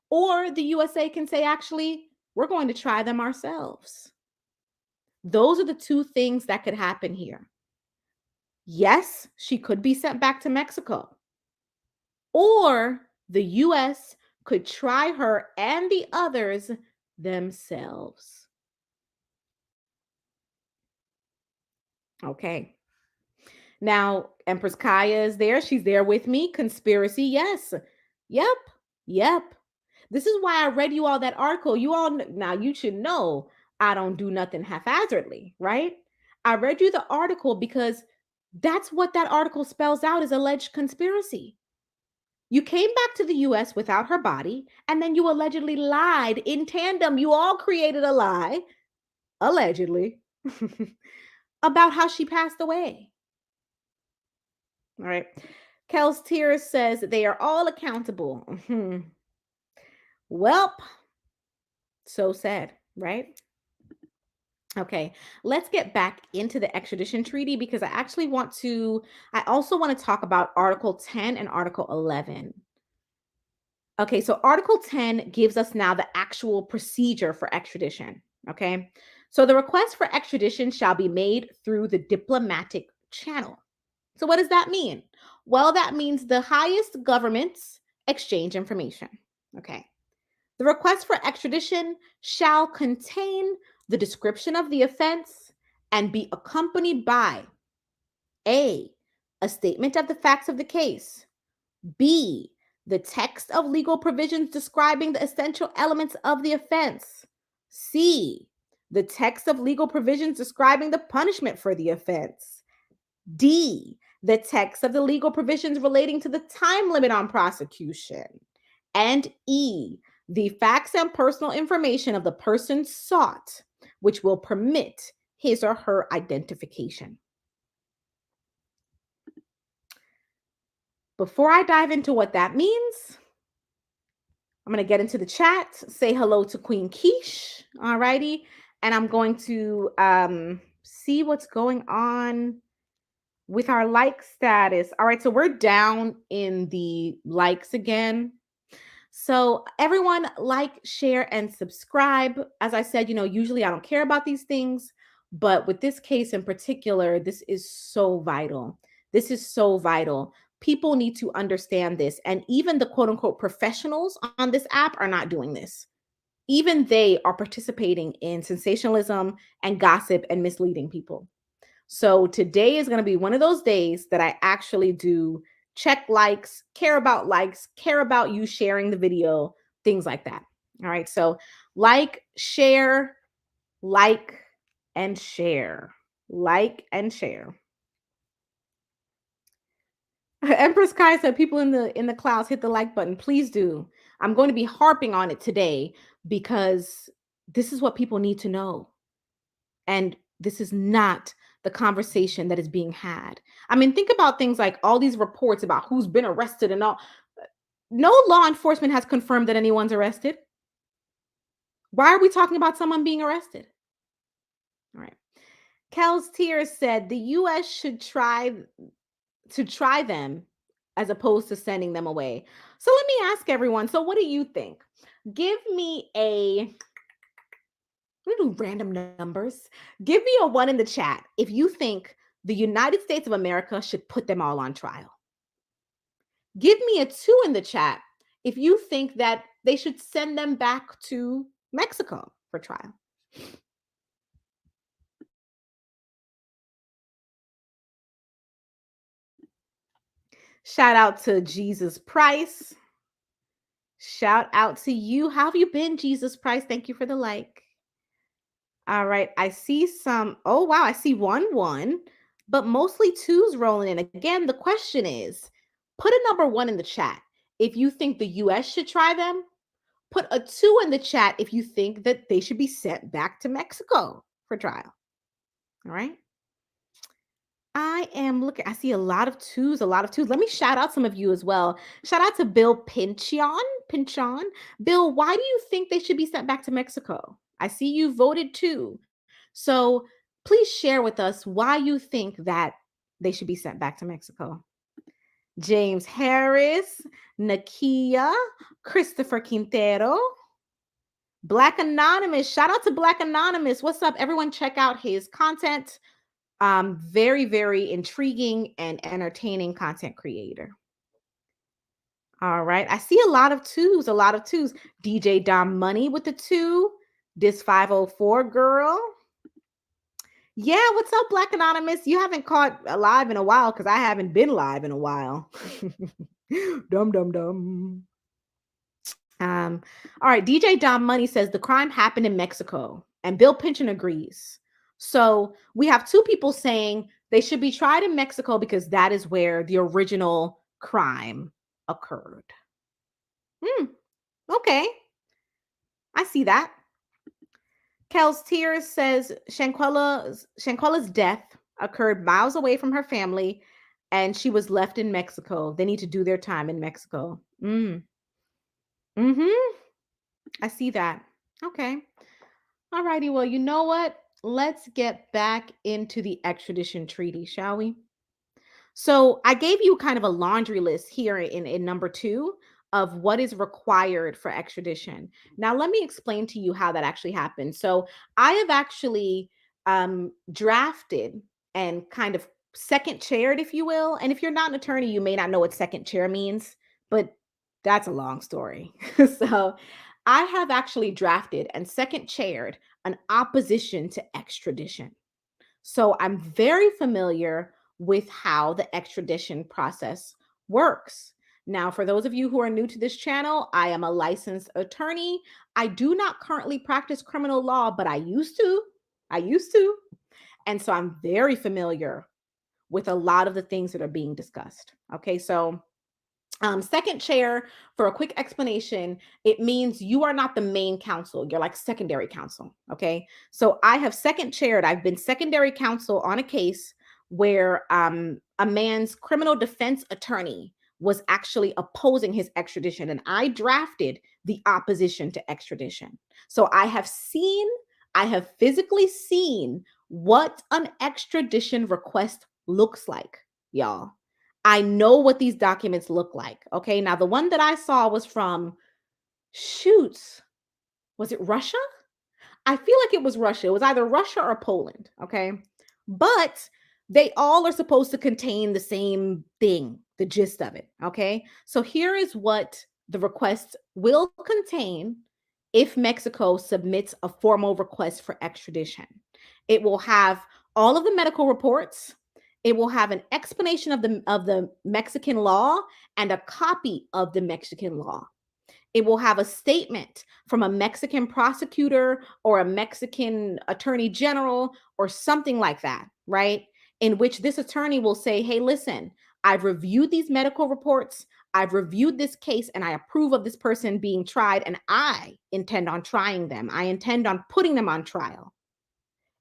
Or the USA can say, actually, we're going to try them ourselves. Those are the two things that could happen here. Yes, she could be sent back to Mexico. Or the US could try her and the others themselves. Okay. Now, Empress Kaya is there. She's there with me. Conspiracy, yes. Yep. This is why I read you all that article. You all, now you should know I don't do nothing haphazardly, right? I read you the article because that's what that article spells out as alleged conspiracy. You came back to the US without her body, and then you allegedly lied in tandem. You all created a lie, allegedly, about how she passed away. All right. Kel's Tears says they are all accountable. Welp, so sad, right? Okay, let's get back into the extradition treaty because I also want to talk about Article 10 and Article 11. Okay, so Article 10 gives us now the actual procedure for extradition. Okay, so the request for extradition shall be made through the diplomatic channel. So what does that mean? Well, that means the highest governments exchange information. Okay. The request for extradition shall contain the description of the offense and be accompanied by A, a statement of the facts of the case, B, the text of legal provisions describing the essential elements of the offense, C, the text of legal provisions describing the punishment for the offense, D, the text of the legal provisions relating to the time limit on prosecution, and E, the facts and personal information of the person sought, which will permit his or her identification. Before I dive into what that means, I'm going to get into the chat, say hello to Queen Quiche, all righty, and I'm going to see what's going on with our like status. All right, so we're down in the likes again. So everyone like, share, and subscribe. As I said, usually I don't care about these things, but with this case in particular, this is so vital. This is so vital. People need to understand this. And even the quote unquote professionals on this app are not doing this. Even they are participating in sensationalism and gossip and misleading people. So today is going to be one of those days that I actually do check likes, care about you sharing the video, things like that. All right. So like, and share. Empress Kai said people in the clouds hit the like button. Please do. I'm going to be harping on it today because this is what people need to know. And this is not the conversation that is being had. I mean, think about things like all these reports about who's been arrested and all. No law enforcement has confirmed that anyone's arrested. Why are we talking about someone being arrested? All right. Kel's Tears said the US should try them as opposed to sending them away. So let me ask everyone. So what do you think? Give me a we do random numbers. Give me a one in the chat if you think the United States of America should put them all on trial. Give me a two in the chat if you think that they should send them back to Mexico for trial. Shout out to Jesus Price. Shout out to you. How have you been, Jesus Price? Thank you for the like. All right. I see some. Oh, wow. I see one, but mostly twos rolling in. Again, the question is put a number one in the chat if you think the US should try them. Put a two in the chat if you think that they should be sent back to Mexico for trial. All right. I am looking. I see a lot of twos, a lot of twos. Let me shout out some of you as well. Shout out to Bill Pinchon. Bill, why do you think they should be sent back to Mexico? I see you voted too. So please share with us why you think that they should be sent back to Mexico. James Harris, Nakia, Christopher Quintero, Black Anonymous. Shout out to Black Anonymous. What's up? Everyone check out his content. Very, very intriguing and entertaining content creator. All right. I see a lot of twos, a lot of twos. DJ Dom Money with the two. This 504 girl. Yeah, what's up, Black Anonymous? You haven't caught live in a while because I haven't been live in a while. Dum. All right, DJ Dom Money says the crime happened in Mexico, and Bill Pinchon agrees. So we have two people saying they should be tried in Mexico because that is where the original crime occurred. Okay, I see that. Kel's Tears says Shanquella's death occurred miles away from her family, and she was left in Mexico. They need to do their time in Mexico. I see that. Okay. All righty. Well, you know what? Let's get back into the extradition treaty, shall we? So I gave you kind of a laundry list here in number 2 of what is required for extradition. Now, let me explain to you how that actually happens. So I have actually drafted and kind of second chaired, if you will. And if you're not an attorney, you may not know what second chair means, but that's a long story. So I have actually drafted and second chaired an opposition to extradition. So I'm very familiar with how the extradition process works. Now, for those of you who are new to this channel, I am a licensed attorney. I do not currently practice criminal law, but I used to. And so I'm very familiar with a lot of the things that are being discussed. Okay, so second chair, for a quick explanation, it means you are not the main counsel. You're like secondary counsel. Okay. So I have second chaired, I've been secondary counsel on a case where a man's criminal defense attorney was actually opposing his extradition, and I drafted the opposition to extradition. So I have physically seen what an extradition request looks like, y'all. I know what these documents look like. Okay. Now, the one that I saw was from, was it Russia? I feel like it was Russia. It was either Russia or Poland. Okay. But they all are supposed to contain the same thing, the gist of it. Okay. So here is what the request will contain if Mexico submits a formal request for extradition. It will have all of the medical reports. It will have an explanation of the Mexican law and a copy of the Mexican law. It will have a statement from a Mexican prosecutor or a Mexican attorney general or something like that, right? In which this attorney will say, hey, listen, I've reviewed these medical reports. I've reviewed this case and I approve of this person being tried, and I intend on trying them. I intend on putting them on trial.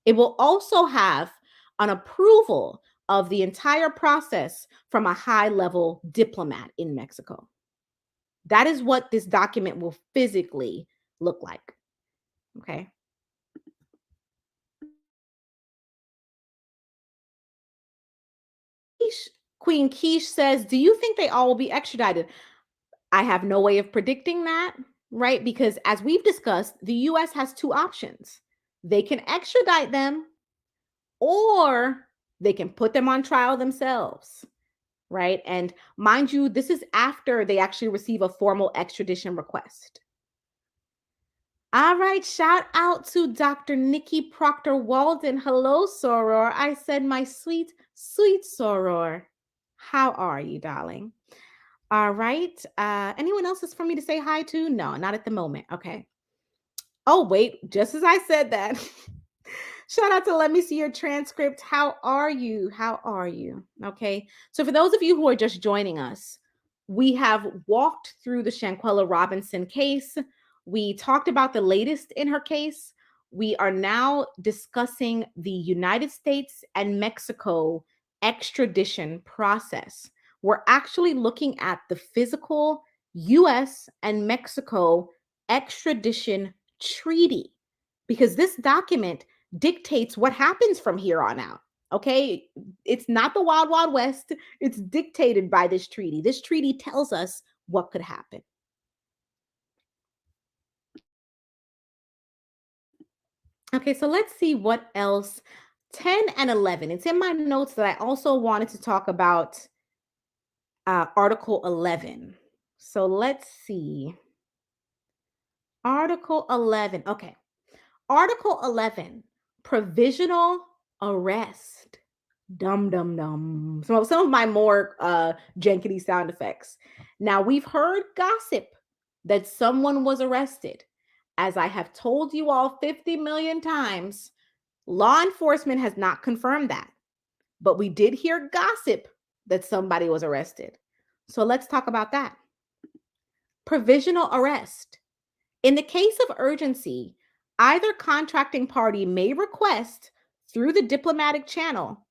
It will also have an approval of the entire process from a high-level diplomat in Mexico. That is what this document will physically look like. Okay. Queen Keish says, do you think they all will be extradited? I have no way of predicting that, right? Because as we've discussed, the US has two options. They can extradite them or they can put them on trial themselves, right? And mind you, this is after they actually receive a formal extradition request. All right, shout out to Dr. Nikki Proctor Walden. Hello, Soror. I said, my sweet, sweet Soror. How are you, darling? All right. Anyone else is for me to say hi to? No, not at the moment. Okay. Oh, wait, just as I said that. Shout out to Let Me See Your Transcript. How are you? How are you? Okay. So, for those of you who are just joining us, we have walked through the Shanquella Robinson case. We talked about the latest in her case. We are now discussing the United States and Mexico extradition process. We're actually looking at the physical US and Mexico extradition treaty because this document dictates what happens from here on out. Okay. It's not the Wild Wild West. It's dictated by this treaty. This treaty tells us what could happen. Okay. So let's see what else. 10 and 11. It's in my notes that I also wanted to talk about Article 11. So let's see. Article 11. Okay. Article 11, provisional arrest. Dum dum dum. Some of my more jankety sound effects. Now we've heard gossip that someone was arrested. As I have told you all 50 million times, law enforcement has not confirmed that. But we did hear gossip that somebody was arrested. So let's talk about that. Provisional arrest. In the case of urgency, either contracting party may request through the diplomatic channel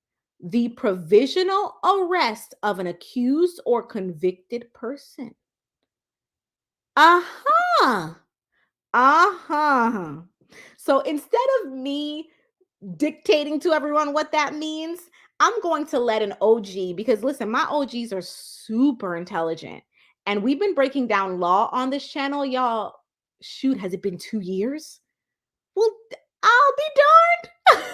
the provisional arrest of an accused or convicted person. Uh-huh. Uh-huh. So instead of me dictating to everyone what that means, I'm going to let an OG, because listen, my OGs are super intelligent. And we've been breaking down law on this channel, y'all. Shoot, has it been 2 years? Well, I'll be darned.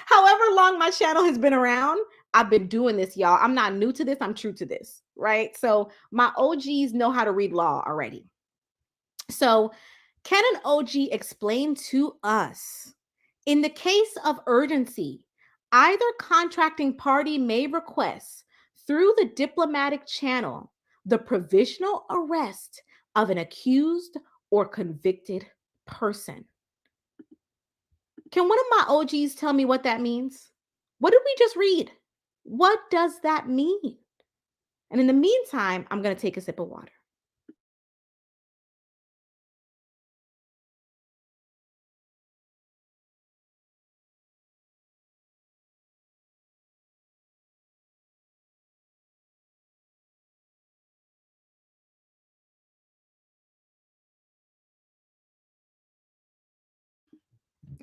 However long my channel has been around, I've been doing this, y'all. I'm not new to this. I'm true to this, right? So my OGs know how to read law already. So can an OG explain to us, in the case of urgency, either contracting party may request through the diplomatic channel the provisional arrest of an accused or convicted person. Can one of my OGs tell me what that means? What did we just read? What does that mean? And in the meantime, I'm going to take a sip of water.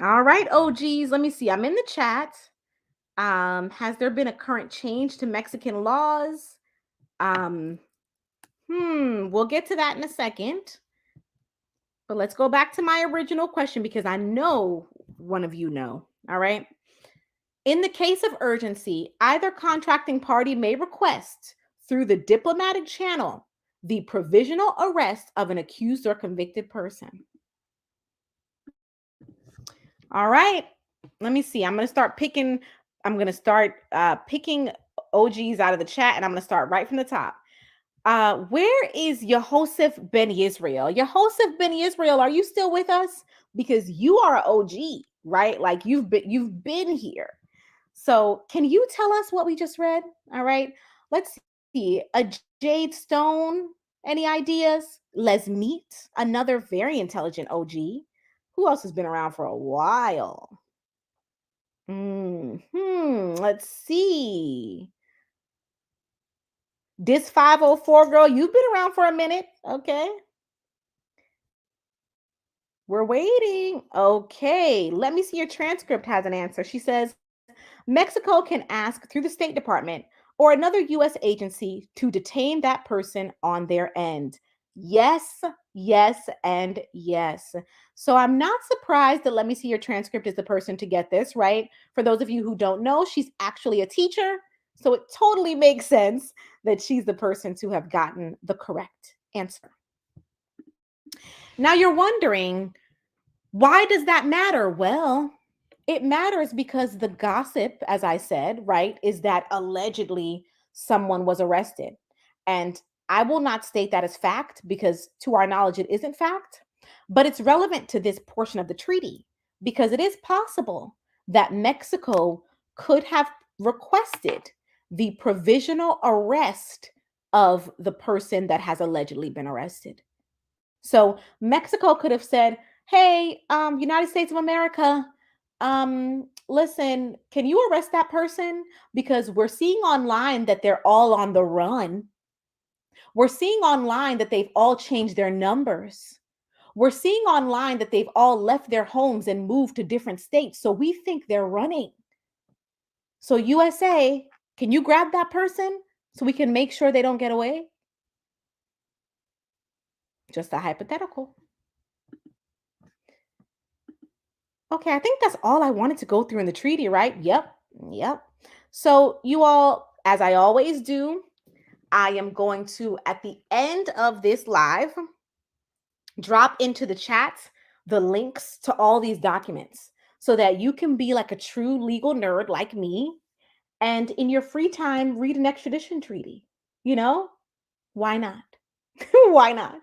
All right, OGs, let me see. I'm in the chat. Has there been a current change to Mexican laws? We'll get to that in a second. But let's go back to my original question because I know one of you know. All right. In the case of urgency, either contracting party may request through the diplomatic channel the provisional arrest of an accused or convicted person. All right. Let me see. I'm going to start picking OGs out of the chat, and I'm going to start right from the top. Where is Yehosef Ben Yisrael? Yehosef Ben Yisrael, are you still with us? Because you are an OG, right? Like you've been here. So can you tell us what we just read? All right. Let's see. A Jade Stone. Any ideas? Les Meet, another very intelligent OG. Who else has been around for a while? Let's see. This 504 girl, you've been around for a minute. Okay. We're waiting. Okay, let me see your transcript has an answer. She says Mexico can ask through the State Department or another US agency to detain that person on their end. Yes, yes, and yes. So I'm not surprised that let me see your transcript is the person to get this, right? For those of you who don't know, she's actually a teacher. So it totally makes sense that she's the person to have gotten the correct answer. Now you're wondering, why does that matter? Well, it matters because the gossip, as I said, right, is that allegedly someone was arrested. And I will not state that as fact because, to our knowledge, it isn't fact, but it's relevant to this portion of the treaty because it is possible that Mexico could have requested the provisional arrest of the person that has allegedly been arrested. So Mexico could have said, "Hey, United States of America, listen, can you arrest that person? Because we're seeing online that they're all on the run. We're seeing online that they've all changed their numbers. We're seeing online that they've all left their homes and moved to different states. So we think they're running. So USA, can you grab that person so we can make sure they don't get away?" Just a hypothetical. Okay, I think that's all I wanted to go through in the treaty, right? Yep. Yep. So, you all, as I always do, I am going to, at the end of this live, drop into the chat the links to all these documents so that you can be like a true legal nerd like me and in your free time read an extradition treaty. You know, why not? Why not?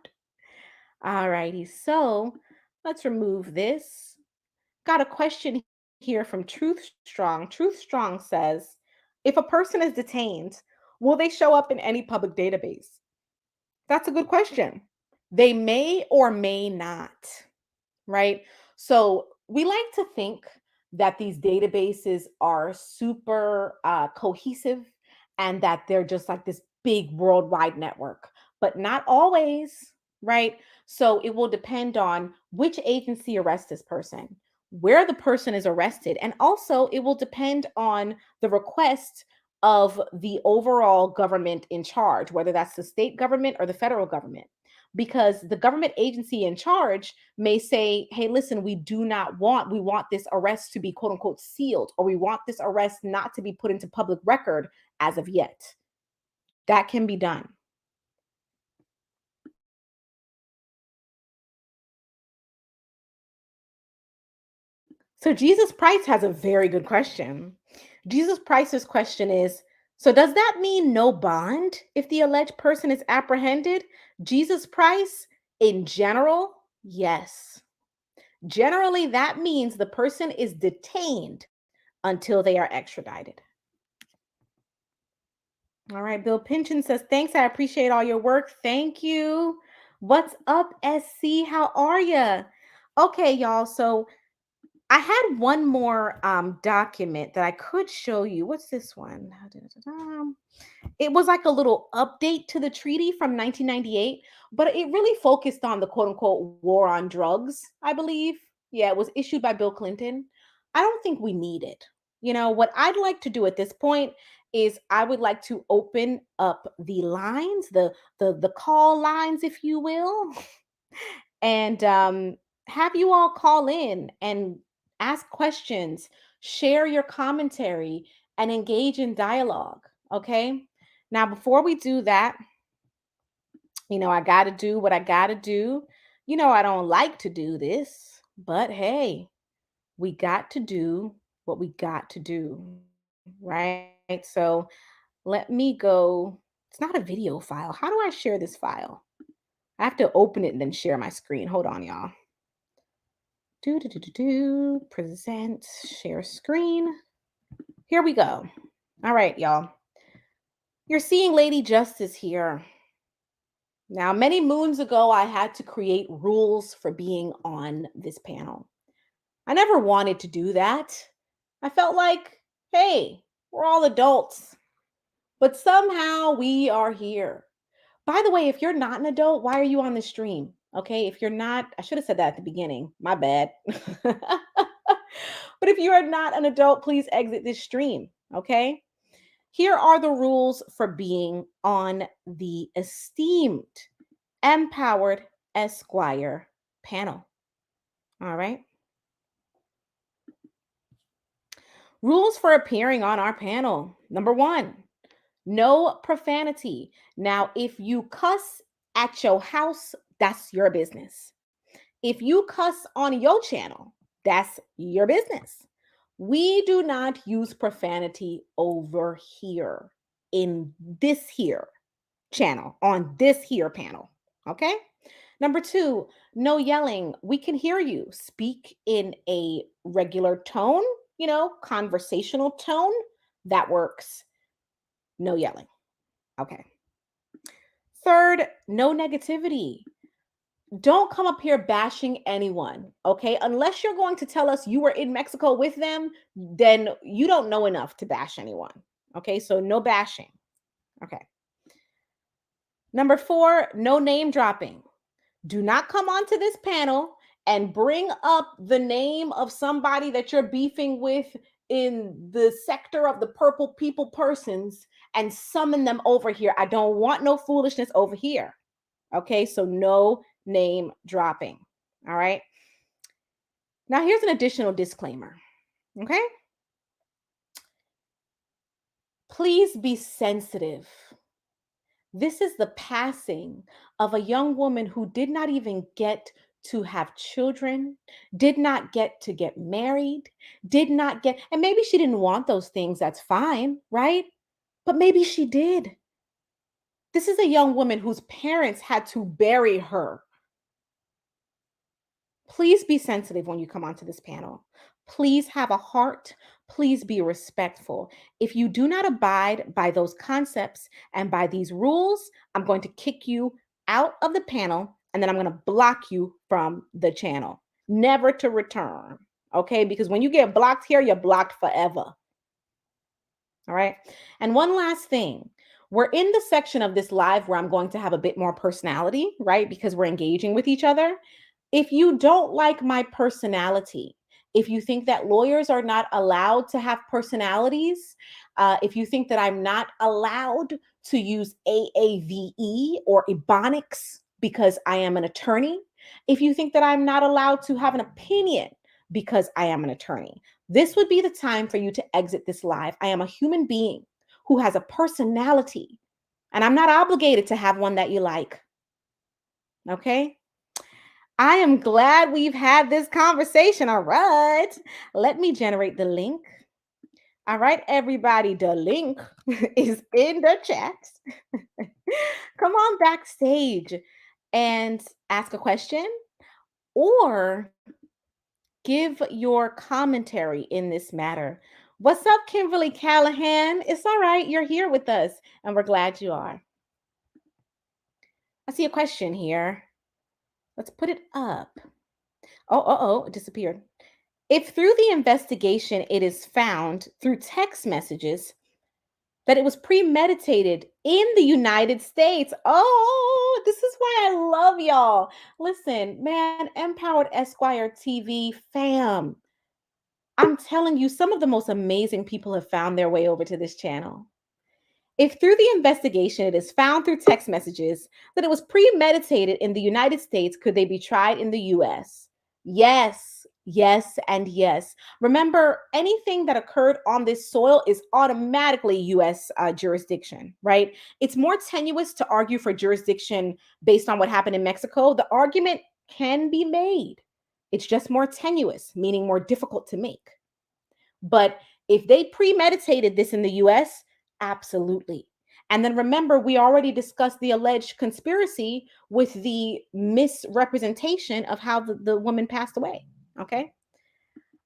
All righty. So, let's remove this. Got a question here from Truth Strong. Truth Strong says, if a person is detained, will they show up in any public database? That's a good question. They may or may not, right? So we like to think that these databases are super cohesive and that they're just like this big worldwide network, but not always, right? So it will depend on which agency arrests this person, where the person is arrested, and also it will depend on the request of the overall government in charge, whether that's the state government or the federal government. Because the government agency in charge may say, hey, listen, we want this arrest to be quote unquote sealed, or we want this arrest not to be put into public record as of yet. That can be done. So Jesus Price has a very good question. Jesus Price's question is, so does that mean no bond if the alleged person is apprehended? Jesus Price, in general, yes. Generally, that means the person is detained until they are extradited. All right, Bill Pinchin says, thanks. I appreciate all your work. Thank you. What's up, SC? How are you? Okay, y'all. So I had one more document that I could show you. What's this one? It was like a little update to the treaty from 1998, but it really focused on the quote unquote war on drugs, I believe. Yeah, it was issued by Bill Clinton. I don't think we need it. You know, what I'd like to do at this point is I would like to open up the lines, the call lines, if you will, and have you all call in and ask questions, share your commentary, and engage in dialogue. Okay. Now, before we do that, I got to do what I got to do. I don't like to do this, but hey, we got to do what we got to do. Right. So let me go. It's not a video file. How do I share this file? I have to open it and then share my screen. Hold on, y'all. Present, share screen. Here we go. All right, y'all. You're seeing Lady Justice here. Now, many moons ago, I had to create rules for being on this panel. I never wanted to do that. I felt like, hey, we're all adults, but somehow we are here. By the way, if you're not an adult, why are you on the stream? Okay, if you're not, I should have said that at the beginning. My bad. But if you are not an adult, please exit this stream. Okay. Here are the rules for being on the esteemed, empowered Esquire panel. All right. Rules for appearing on our panel. Number one, no profanity. Now, if you cuss at your house, that's your business. If you cuss on your channel, that's your business. We do not use profanity over here in this here channel, on this here panel. Okay. Number two, no yelling. We can hear you. Speak in a regular tone, conversational tone. That works. No yelling. Okay. Third, no negativity. Don't come up here bashing anyone, okay? Unless you're going to tell us you were in Mexico with them, then you don't know enough to bash anyone, okay? So no bashing, okay? Number four, no name dropping. Do not come onto this panel and bring up the name of somebody that you're beefing with in the sector of the purple people persons and summon them over here. I don't want no foolishness over here. Okay, so no name dropping. All right. Now, here's an additional disclaimer. Okay. Please be sensitive. This is the passing of a young woman who did not even get to have children, did not get married, did not get, and maybe she didn't want those things. That's fine, right? But maybe she did. This is a young woman whose parents had to bury her. Please be sensitive when you come onto this panel. Please have a heart. Please be respectful. If you do not abide by those concepts and by these rules, I'm going to kick you out of the panel and then I'm going to block you from the channel, never to return. Okay? Because when you get blocked here, you're blocked forever. All right. And one last thing. We're in the section of this live where I'm going to have a bit more personality, right? Because we're engaging with each other. If you don't like my personality, if you think that lawyers are not allowed to have personalities, if you think that I'm not allowed to use AAVE or Ebonics because I am an attorney, if you think that I'm not allowed to have an opinion because I am an attorney, this would be the time for you to exit this live. I am a human being who has a personality, and I'm not obligated to have one that you like. Okay? I am glad we've had this conversation. All right. Let me generate the link. All right, everybody, the link is in the chat. Come on backstage and ask a question or give your commentary in this matter. What's up, Kimberly Callahan? It's all right. You're here with us, and we're glad you are. I see a question here. Let's put it up. Oh, it disappeared. If through the investigation it is found through text messages that it was premeditated in the United States, oh, this is why I love y'all. Listen, man, Empowered Esquire TV fam. I'm telling you, some of the most amazing people have found their way over to this channel. If through the investigation it is found through text messages that it was premeditated in the United States, could they be tried in the US? Yes, yes, and yes. Remember, anything that occurred on this soil is automatically US jurisdiction, right? It's more tenuous to argue for jurisdiction based on what happened in Mexico. The argument can be made. It's just more tenuous, meaning more difficult to make. But if they premeditated this in the US, absolutely. And then remember, we already discussed the alleged conspiracy with the misrepresentation of how the woman passed away. Okay.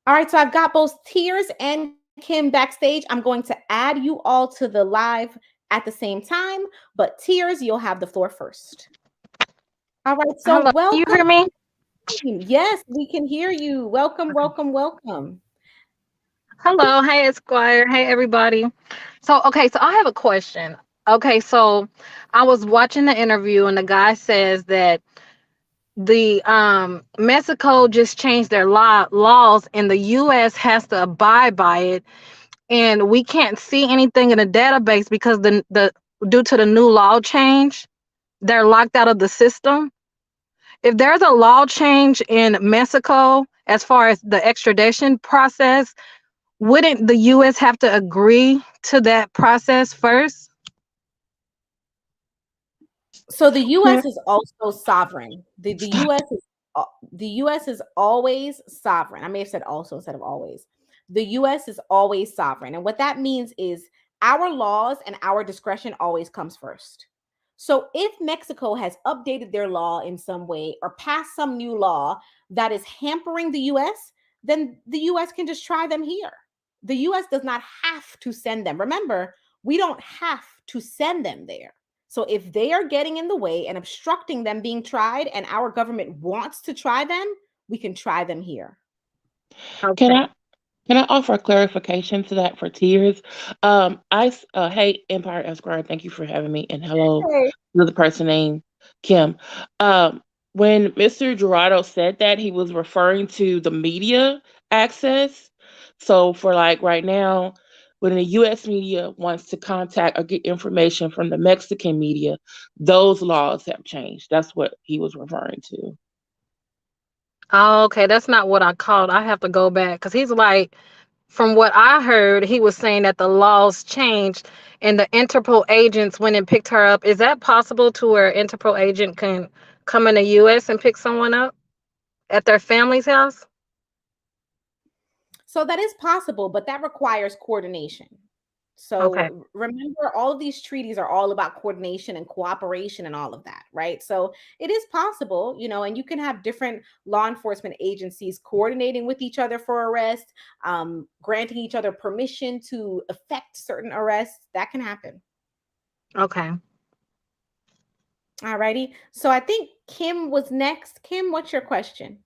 All right. So I've got both Tears and Kim backstage. I'm going to add you all to the live at the same time. But Tears, you'll have the floor first. All right. So
Hello,
welcome.
can you hear me?
Yes, we can hear you. Welcome, welcome, welcome.
Hello, hey Esquire, hey everybody. So I have a question. Okay, so I was watching the interview and the guy says that the Mexico just changed their laws, and the US has to abide by it, and we can't see anything in the database because the due to the new law change, they're locked out of the system. If there's a law change in Mexico as far as the extradition process, wouldn't the US have to agree to that process first?
So the
Yeah.
U.S. is also sovereign. The U.S. is the U.S. is always sovereign. I may have said also instead of always. The U.S. is always sovereign, and what that means is our laws and our discretion always comes first. So if Mexico has updated their law in some way or passed some new law that is hampering the U.S., then the U.S. can just try them here. The U.S. does not have to send them. Remember, we don't have to send them there. So if they are getting in the way and obstructing them being tried, and our government wants to try them, we can try them here.
Can
Okay.
I can I offer a clarification to that for Tears? Hey Empire Esquire, thank you for having me, and hello
Hey.
to the person named Kim. Um, when Mr. Gerardo said that, he was referring to the media access. So for like right now, when the U.S. media wants to contact or get information from the Mexican media, those laws have changed. That's what he was referring to.
Oh, okay, that's not what I called. I have to go back because he's like, from what I heard, he was saying that the laws changed and the Interpol agents went and picked her up. Is that possible to where Interpol agent can come in the US and pick someone up at their family's house?
So that is possible, but that requires coordination.
Okay.
So remember, all of these treaties are all about coordination and cooperation and all of that, right? So it is possible, and you can have different law enforcement agencies coordinating with each other for arrest, granting each other permission to effect certain arrests. That can happen.
Okay.
All righty. So I think Kim was next. Kim, what's your question?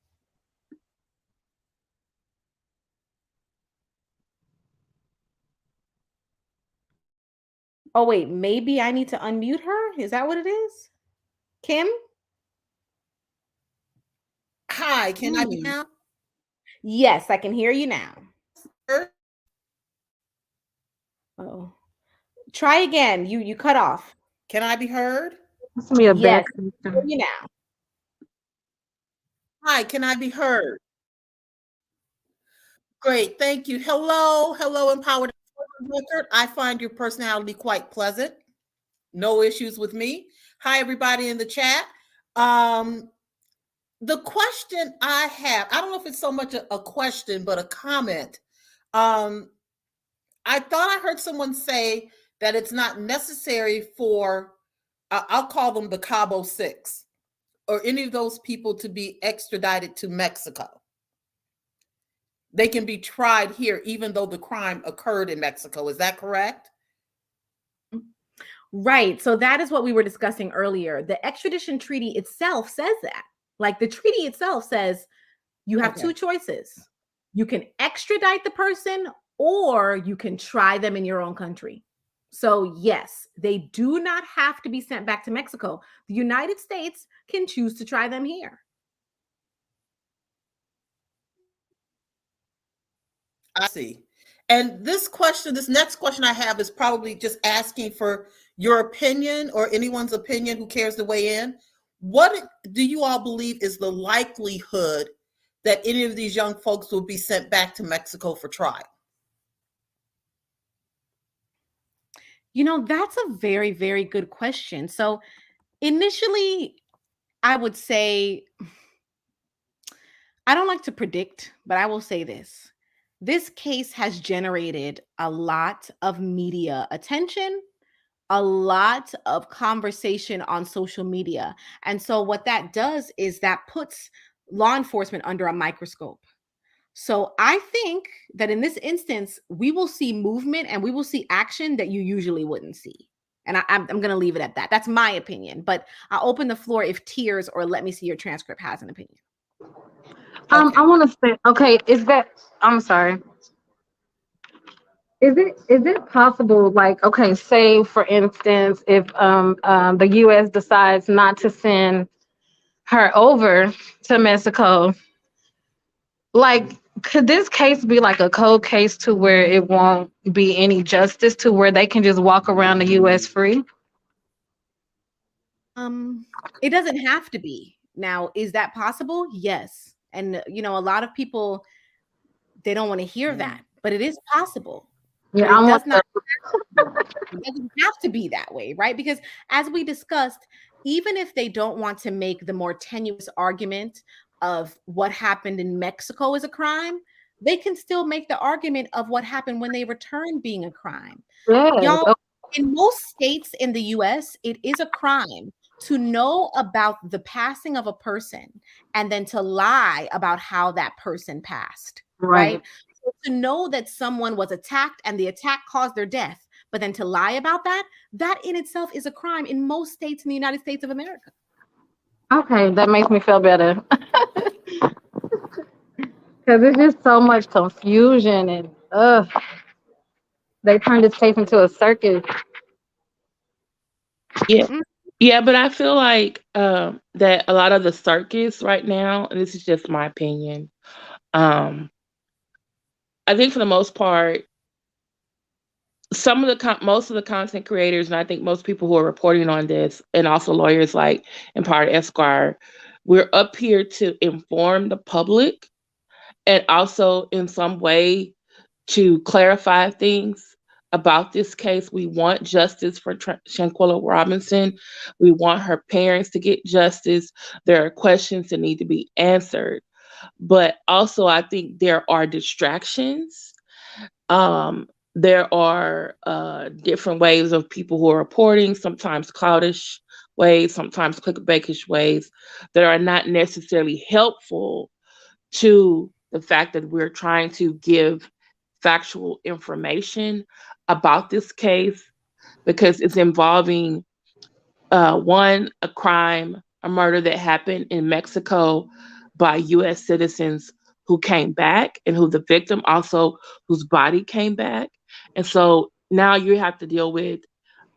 Oh, wait, maybe I need to unmute her? Is that what it is? Kim?
Hi, can I be
Hmm.
now?
Yes, I can hear you now.
Heard?
Oh, try again. You cut off.
Can I be heard?
This will be a bad
Yes, I can hear
connection.
you now.
Hi, can I be heard? Great, thank you. Hello, Empowered Record. I find your personality quite pleasant. No issues with me. Hi, everybody in the chat. Um, the question I have, I don't know if it's so much a question, but a comment. Um, I thought I heard someone say that it's not necessary for, I'll call them the Cabo Six, or any of those people to be extradited to Mexico. They can be tried here, even though the crime occurred in Mexico. Is that correct?
Right. So that is what we were discussing earlier. The extradition treaty itself says that. Like the treaty itself says you have two
Okay.
choices. You can extradite the person or you can try them in your own country. So, yes, they do not have to be sent back to Mexico. The United States can choose to try them here.
I see. And this next question I have is probably just asking for your opinion or anyone's opinion who cares to weigh in. What do you all believe is the likelihood that any of these young folks will be sent back to Mexico for trial?
That's a very, very good question. So, initially, I would say I don't like to predict, but I will say this. This case has generated a lot of media attention, a lot of conversation on social media. And so, what that does is that puts law enforcement under a microscope. So, I think that in this instance, we will see movement and we will see action that you usually wouldn't see. And I'm going to leave it at that. That's my opinion. But I'll open the floor if Tears or Let Me See Your Transcript has an opinion.
Okay.
I want to say, okay, is that, I'm sorry. Is it possible, like, okay, say for instance, if the US decides not to send her over to Mexico, like, could this case be like a cold case to where it won't be any justice, to where they can just walk around the US free?
It doesn't have to be. Now, is that possible? Yes. And a lot of people, they don't want to hear that, but it is possible.
Yeah,
But it
I'm
does
with
not it doesn't have to be that way, right? Because as we discussed, even if they don't want to make the more tenuous argument of what happened in Mexico is a crime, they can still make the argument of what happened when they return being a crime.
yes.
Y'all, in most states in the US, it is a crime to know about the passing of a person and then to lie about how that person passed, right? So to know that someone was attacked and the attack caused their death, but then to lie about that, that in itself is a crime in most states in the United States of America.
Okay, that makes me feel better. Because it's just so much confusion and they turned this case into a circus.
Yeah.
Mm.
Yeah, but I feel like that a lot of the circus right now, and this is just my opinion, I think for the most part, most of the content creators, and I think most people who are reporting on this, and also lawyers like Empowered Esquire, we're up here to inform the public and also in some way to clarify things about this case. We want justice for Shanquella Robinson. We want her parents to get justice. There are questions that need to be answered. But also, I think there are distractions. There are different ways of people who are reporting, sometimes cloudish ways, sometimes clickbaitish ways that are not necessarily helpful to the fact that we're trying to give factual information about this case, because it's involving one, a crime, a murder that happened in Mexico by US citizens who came back, and who the victim also, whose body came back. And so now you have to deal with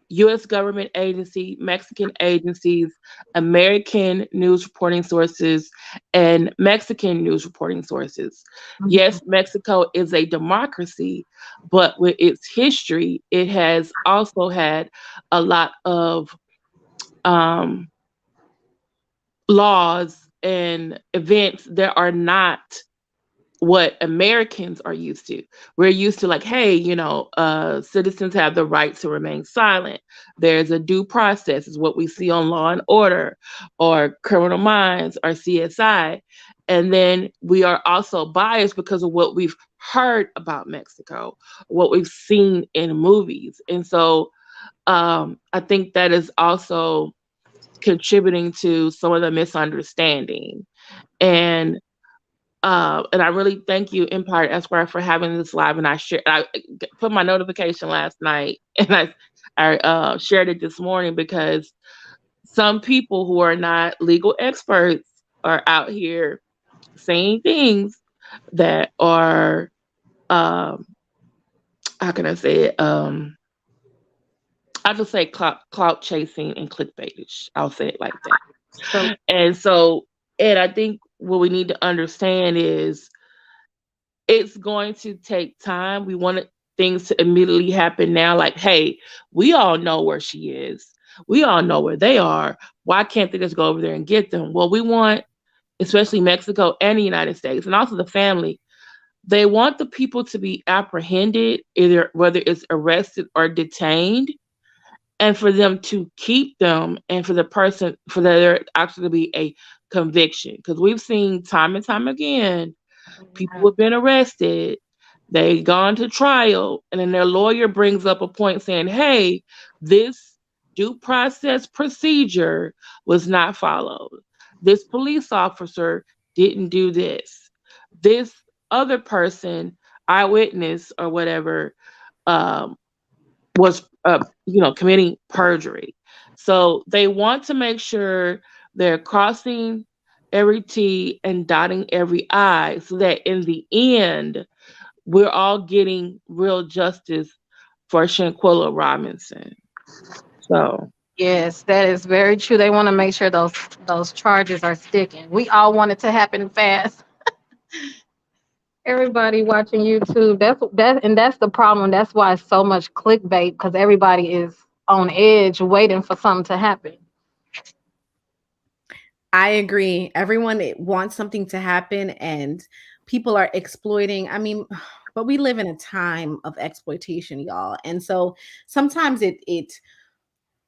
US government agency, Mexican agencies, American news reporting sources, and Mexican news reporting sources. Yes, Mexico is a democracy, but with its history, it has also had a lot of um, laws and events that are not what Americans are used to. We're used to, like, hey, citizens have the right to remain silent. There's a due process, is what we see on Law and Order or Criminal Minds or CSI. And then we are also biased because of what we've heard about Mexico, what we've seen in movies. And so I think that is also contributing to some of the misunderstanding. And I really thank you, Empire Esquire, for having this live. And I put my notification last night, and I shared it this morning, because some people who are not legal experts are out here saying things that are, how can I say it? I'll just say clout chasing and clickbaitish. I'll say it like that. And I think what we need to understand is it's going to take time. We want things to immediately happen now. Like, hey, we all know where she is. We all know where they are. Why can't they just go over there and get them? Well, we want, especially Mexico and the United States, and also the family, they want the people to be apprehended, either whether it's arrested or detained, and for them to keep them, and for there actually to be a conviction. Because we've seen time and time again, people have been arrested, they gone to trial, and then their lawyer brings up a point saying, hey, this due process procedure was not followed. This police officer didn't do this. This other person, eyewitness or whatever, was committing perjury. So they want to make sure they're crossing every T and dotting every I, so that in the end, we're all getting real justice for Shanquella Robinson. So
Yes, that is very true. They want to make sure those charges are sticking. We all want it to happen fast. Everybody watching YouTube, that's the problem. That's why it's so much clickbait, because everybody is on edge waiting for something to happen.
I agree. Everyone wants something to happen and people are exploiting. I mean, but we live in a time of exploitation, y'all. And so sometimes it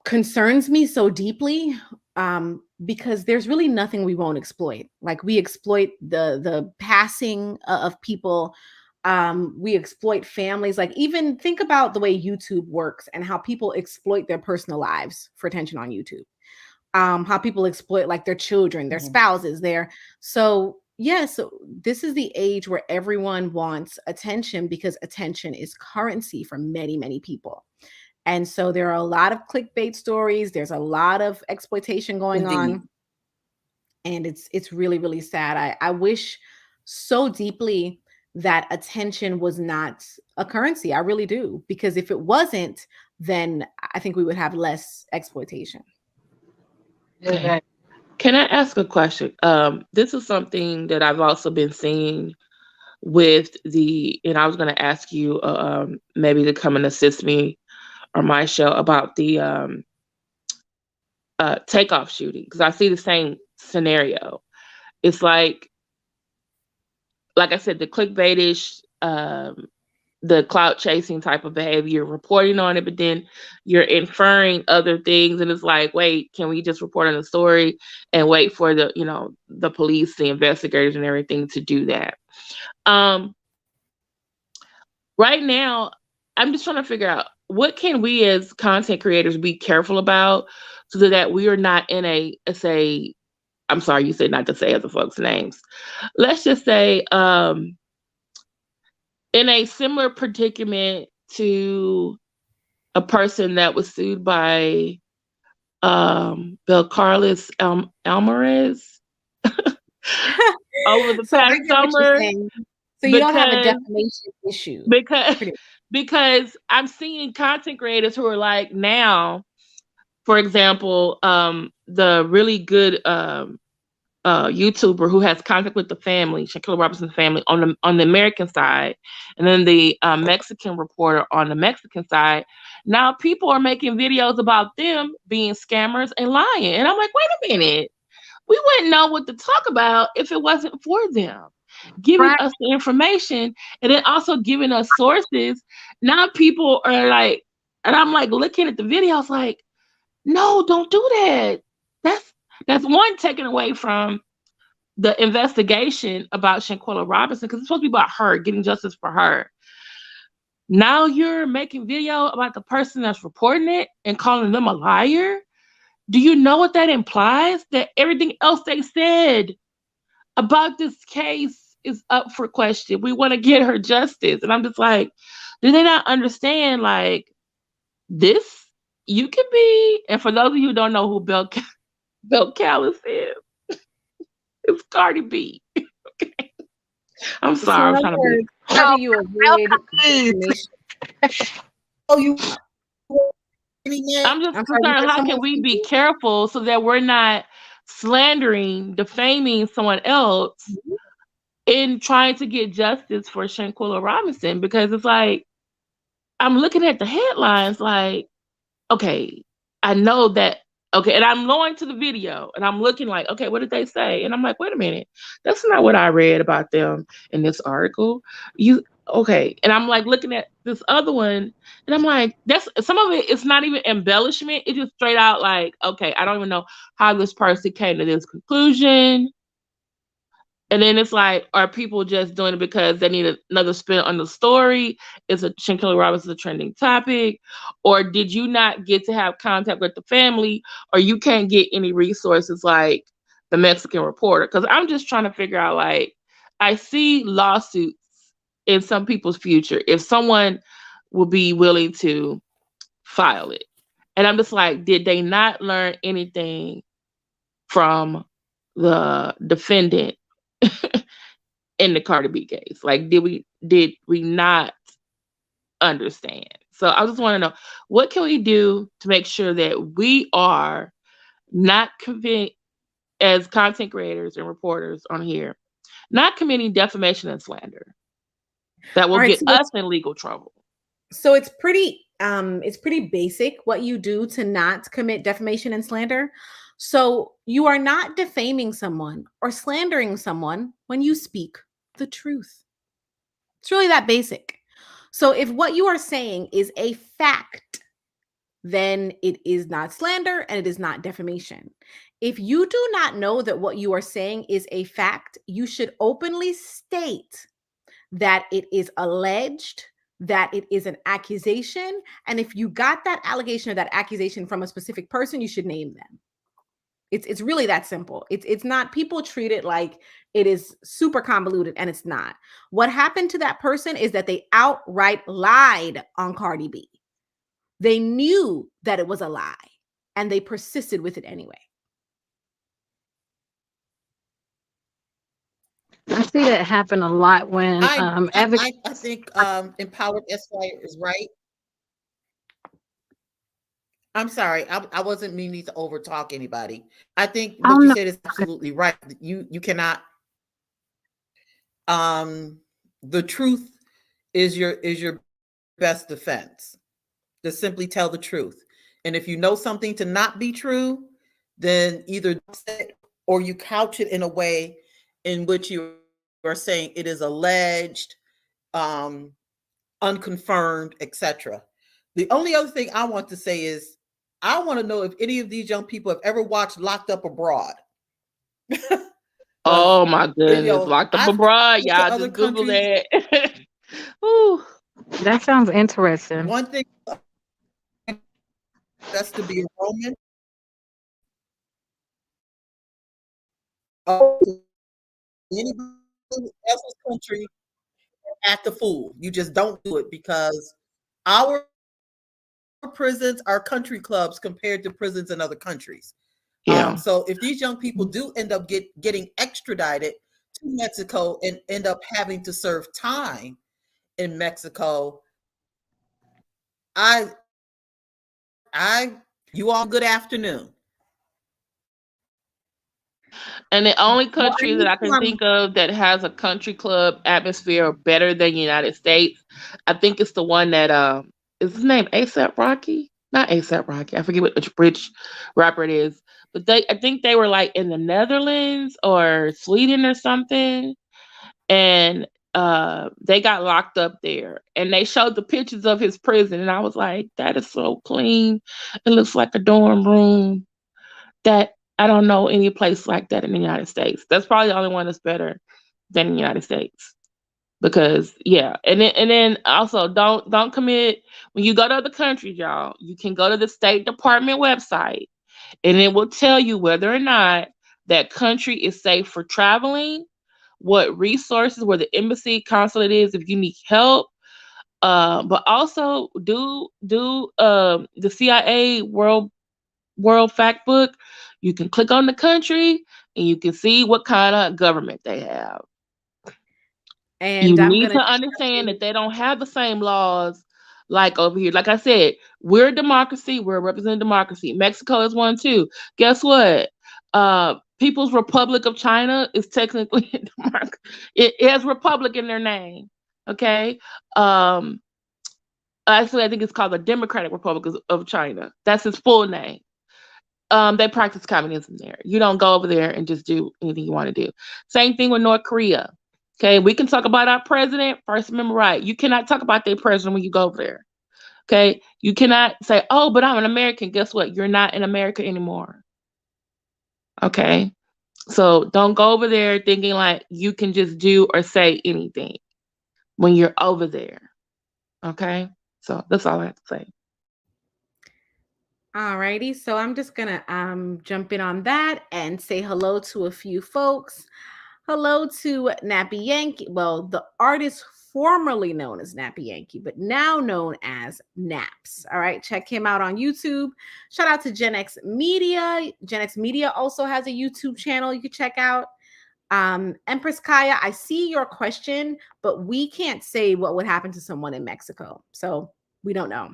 concerns me so deeply, because there's really nothing we won't exploit. Like we exploit the passing of people. We exploit families. Like even think about the way YouTube works and how people exploit their personal lives for attention on YouTube. How people exploit like their children, their spouses, so yes, so this is the age where everyone wants attention because attention is currency for many, many people. And so there are a lot of clickbait stories, there's a lot of exploitation going
Indeed.
on, and it's really, really sad. I wish so deeply that attention was not a currency. I really do, because if it wasn't, then I think we would have less exploitation.
Okay. Can I ask a question? This is something that I've also been seeing with and I was going to ask you maybe to come and assist me or my show about the takeoff shooting, because I see the same scenario. It's like I said, the clickbaitish, the clout chasing type of behavior, reporting on it, but then you're inferring other things, and it's like, wait, can we just report on the story and wait for the police, the investigators, and everything to do that? Right now, I'm just trying to figure out, what can we as content creators be careful about so that we are not in I'm sorry, you said not to say other folks' names. Let's just say, in a similar predicament to a person that was sued by Bill Carlos Alvarez over the
So I
past
get what you're
summer.
saying. So you don't have a defamation issue.
Because I'm seeing content creators who are like, now, for example, the really good YouTuber who has contact with the family, Shanquella Robinson's family, on the American side, and then the Mexican reporter on the Mexican side. Now people are making videos about them being scammers and lying, and I'm like, wait a minute, we wouldn't know what to talk about if it wasn't for them giving us the information and then also giving us sources. Now people are like, and I'm like looking at the videos like, no, don't do that. That's one, taken away from the investigation about Shanquella Robinson, because it's supposed to be about her, getting justice for her. Now you're making video about the person that's reporting it and calling them a liar. Do you know what that implies? That everything else they said about this case is up for question. We want to get her justice. And I'm just like, do they not understand, like, this, you can be, and for those of you who don't know who Bill Callis is, it's Cardi B. Okay. I'm sorry. I'm trying to be.
How do you avoid defamation?
I'm just concerned, how can we be careful so that we're not slandering, defaming someone else in trying to get justice for Shanquella Robinson? Because it's like, I'm looking at the headlines like, okay, I know that, okay, and I'm going to the video and I'm looking like, okay, what did they say? And I'm like, wait a minute, that's not what I read about them in this article. Okay. And I'm like looking at this other one and I'm like, that's, some of it is not even embellishment. It's just straight out like, okay, I don't even know how this person came to this conclusion. And then it's like, are people just doing it because they need another spin on the story? Is a Shanquella Robinson a trending topic? Or did you not get to have contact with the family, or you can't get any resources like the Mexican reporter? Because I'm just trying to figure out, like, I see lawsuits in some people's future if someone will be willing to file it. And I'm just like, did they not learn anything from the defendant in the Cardi B case? Like, did we not understand? So I just want to know, what can we do to make sure that we are not committing, as content creators and reporters on here, not committing defamation and slander that will
All right,
get us in legal trouble?
So it's pretty basic what you do to not commit defamation and slander. So you are not defaming someone or slandering someone when you speak the truth. It's really that basic. So if what you are saying is a fact, then it is not slander and it is not defamation. If you do not know that what you are saying is a fact, you should openly state that it is alleged, that it is an accusation. And if you got that allegation or that accusation from a specific person, you should name them. It's really that simple. It's not, people treat it like it is super convoluted, and it's not. What happened to that person is that they outright lied on Cardi B. They knew that it was a lie and they persisted with it anyway.
I see that happen a lot when
I think Empowered Esquire is right. I'm sorry, I wasn't meaning to overtalk anybody. I think what you said is absolutely right. You cannot. The truth is your best defense. Just simply tell the truth. And if you know something to not be true, then either say it or you couch it in a way in which you are saying it is alleged, unconfirmed, etc. The only other thing I want to say is I want to know if any of these young people have ever watched Locked Up Abroad.
Oh my goodness, Locked Up Abroad. Y'all just Google that.
Ooh, that sounds interesting.
One thing that's to be a Roman. Anybody else's country act a fool. You just don't do it, because our prisons are country clubs compared to prisons in other countries.
Yeah.
So if these young people do end up getting extradited to Mexico and end up having to serve time in Mexico, you all good afternoon.
And the only country that I can think of that has a country club atmosphere better than the United States, I think it's the one that is his name A$AP Rocky? Not A$AP Rocky. I forget which British rapper it is. But I think they were like in the Netherlands or Sweden or something. And they got locked up there. And they showed the pictures of his prison. And I was like, that is so clean. It looks like a dorm room. That I don't know any place like that in the United States. That's probably the only one that's better than the United States. Because yeah, and then also don't commit when you go to other countries, y'all. You can go to the State Department website, and it will tell you whether or not that country is safe for traveling, what resources, where the embassy, consulate is, if you need help. But also do the CIA World Fact Book. You can click on the country and you can see what kind of government they have. And you need to understand that they don't have the same laws like over here. Like I said, we're a democracy. We're a representative democracy. Mexico is one too. Guess what? People's Republic of China is technically a democracy. It has republic in their name. Okay. Actually, I think it's called the Democratic Republic of China. That's its full name. They practice communism there. You don't go over there and just do anything you want to do. Same thing with North Korea. Okay, we can talk about our president. First Amendment right. You cannot talk about their president when you go over there. Okay, you cannot say, "Oh, but I'm an American." Guess what? You're not in America anymore. Okay, so don't go over there thinking like you can just do or say anything when you're over there. Okay, so that's all I have to say.
Alrighty, so I'm just gonna jump in on that and say hello to a few folks. Hello to Nappy Yankee. Well, the artist formerly known as Nappy Yankee, but now known as Naps. All right, check him out on YouTube. Shout out to Gen X Media. Gen X Media also has a YouTube channel you can check out. Empress Kaya, I see your question, but we can't say what would happen to someone in Mexico. So We don't know.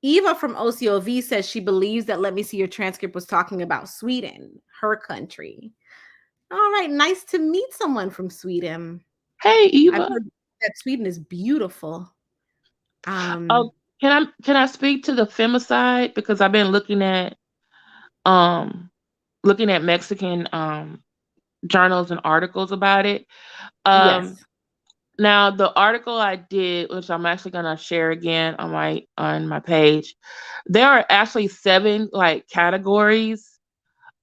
Eva from OCOV says she believes that Let Me See Your Transcript was talking about Sweden, her country. All right, nice to meet someone from Sweden.
Hey, Eva.
I've heard that Sweden is beautiful.
Oh, can I speak to the femicide, because I've been looking at Mexican journals and articles about it.
Yes.
Now the article I did, which I'm actually gonna share again on my page, there are actually 7 like categories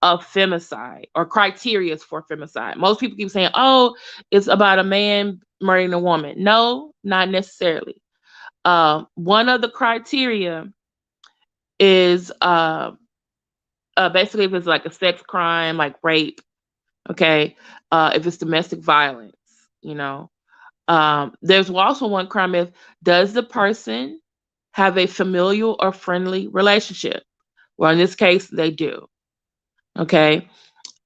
of femicide or criteria for femicide. Most people keep saying, "Oh, it's about a man murdering a woman." No, not necessarily. One of the criteria is basically if it's like a sex crime, like rape. Okay, if it's domestic violence, you know. There's also one crime if does the person have a familial or friendly relationship? Well, in this case, they do. Okay.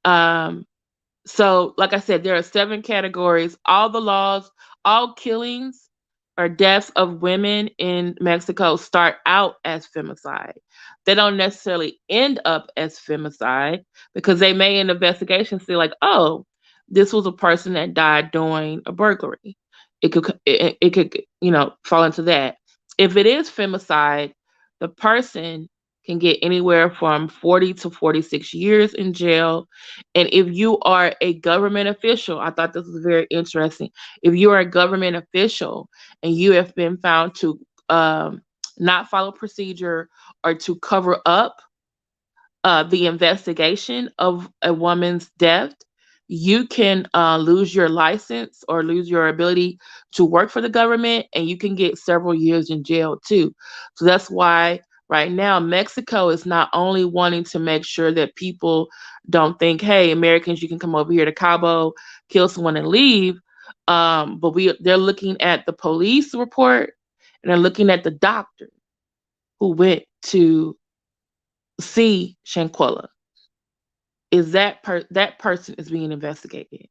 So, like I said, there are 7 categories. All the laws, all killings or deaths of women in Mexico start out as femicide. They don't necessarily end up as femicide because they may, in investigation, see like, oh, this was a person that died doing a burglary. It could fall into that. If it is femicide, the person can get anywhere from 40 to 46 years in jail. And if you are a government official, I thought this was very interesting. If you are a government official and you have been found to not follow procedure or to cover up the investigation of a woman's death, you can lose your license or lose your ability to work for the government, and you can get several years in jail too. So that's why right now Mexico is not only wanting to make sure that people don't think, hey, Americans, you can come over here to Cabo, kill someone and leave, but they're looking at the police report and they're looking at the doctor who went to see Shanquella. Is that person is being investigated?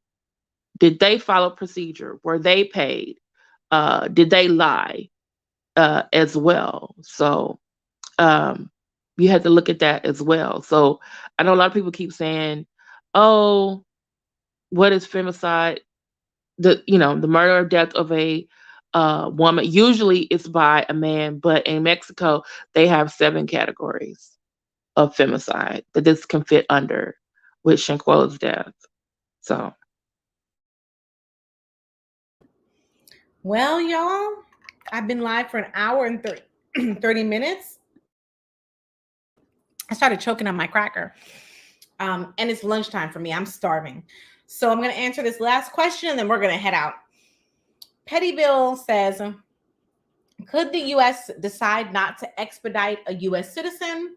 Did they follow procedure? Were they paid? Did they lie as well? So you have to look at that as well. So I know a lot of people keep saying, "Oh, what is femicide?" The murder or death of a woman. Usually it's by a man, but in Mexico they have 7 categories of femicide that this can fit under with Shanquella's death. So,
Well, y'all, I've been live for an hour and 30 minutes. I started choking on my cracker. And it's lunchtime for me. I'm starving. So I'm going to answer this last question and then we're going to head out. Pettyville says, could the U.S. decide not to extradite a U.S. citizen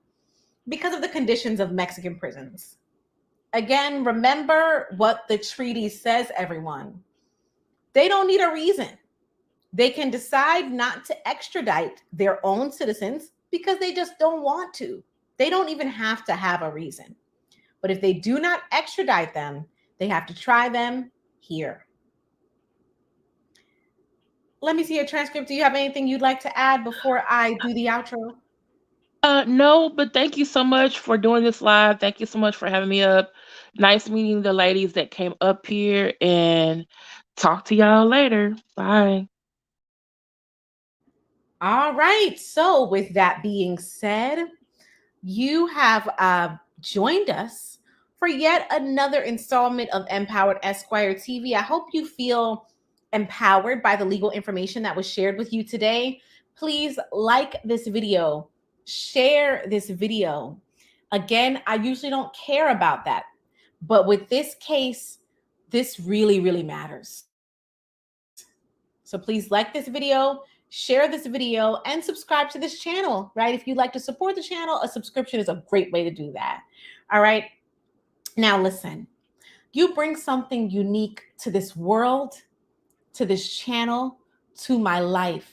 because of the conditions of Mexican prisons? Again, remember what the treaty says, everyone. They don't need a reason. They can decide not to extradite their own citizens because they just don't want to. They don't even have to have a reason. But if they do not extradite them, they have to try them here. Let me see your transcript. Do you have anything you'd like to add before I do the outro?
No, but thank you so much for doing this live. Thank you so much for having me up. Nice meeting the ladies that came up here, and talk to y'all later. Bye.
All right. So with that being said, you have joined us for yet another installment of Empowered Esquire TV. I hope you feel empowered by the legal information that was shared with you today. Please like this video, share this video. Again, I usually don't care about that, but with this case, this really, really matters. So please like this video, share this video, and subscribe to this channel, right? If you'd like to support the channel, a subscription is a great way to do that. All right. Now listen, you bring something unique to this world, to this channel, to my life,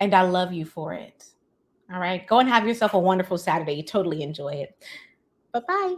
and I love you for it. All right. Go and have yourself a wonderful Saturday. You totally enjoy it. Bye-bye.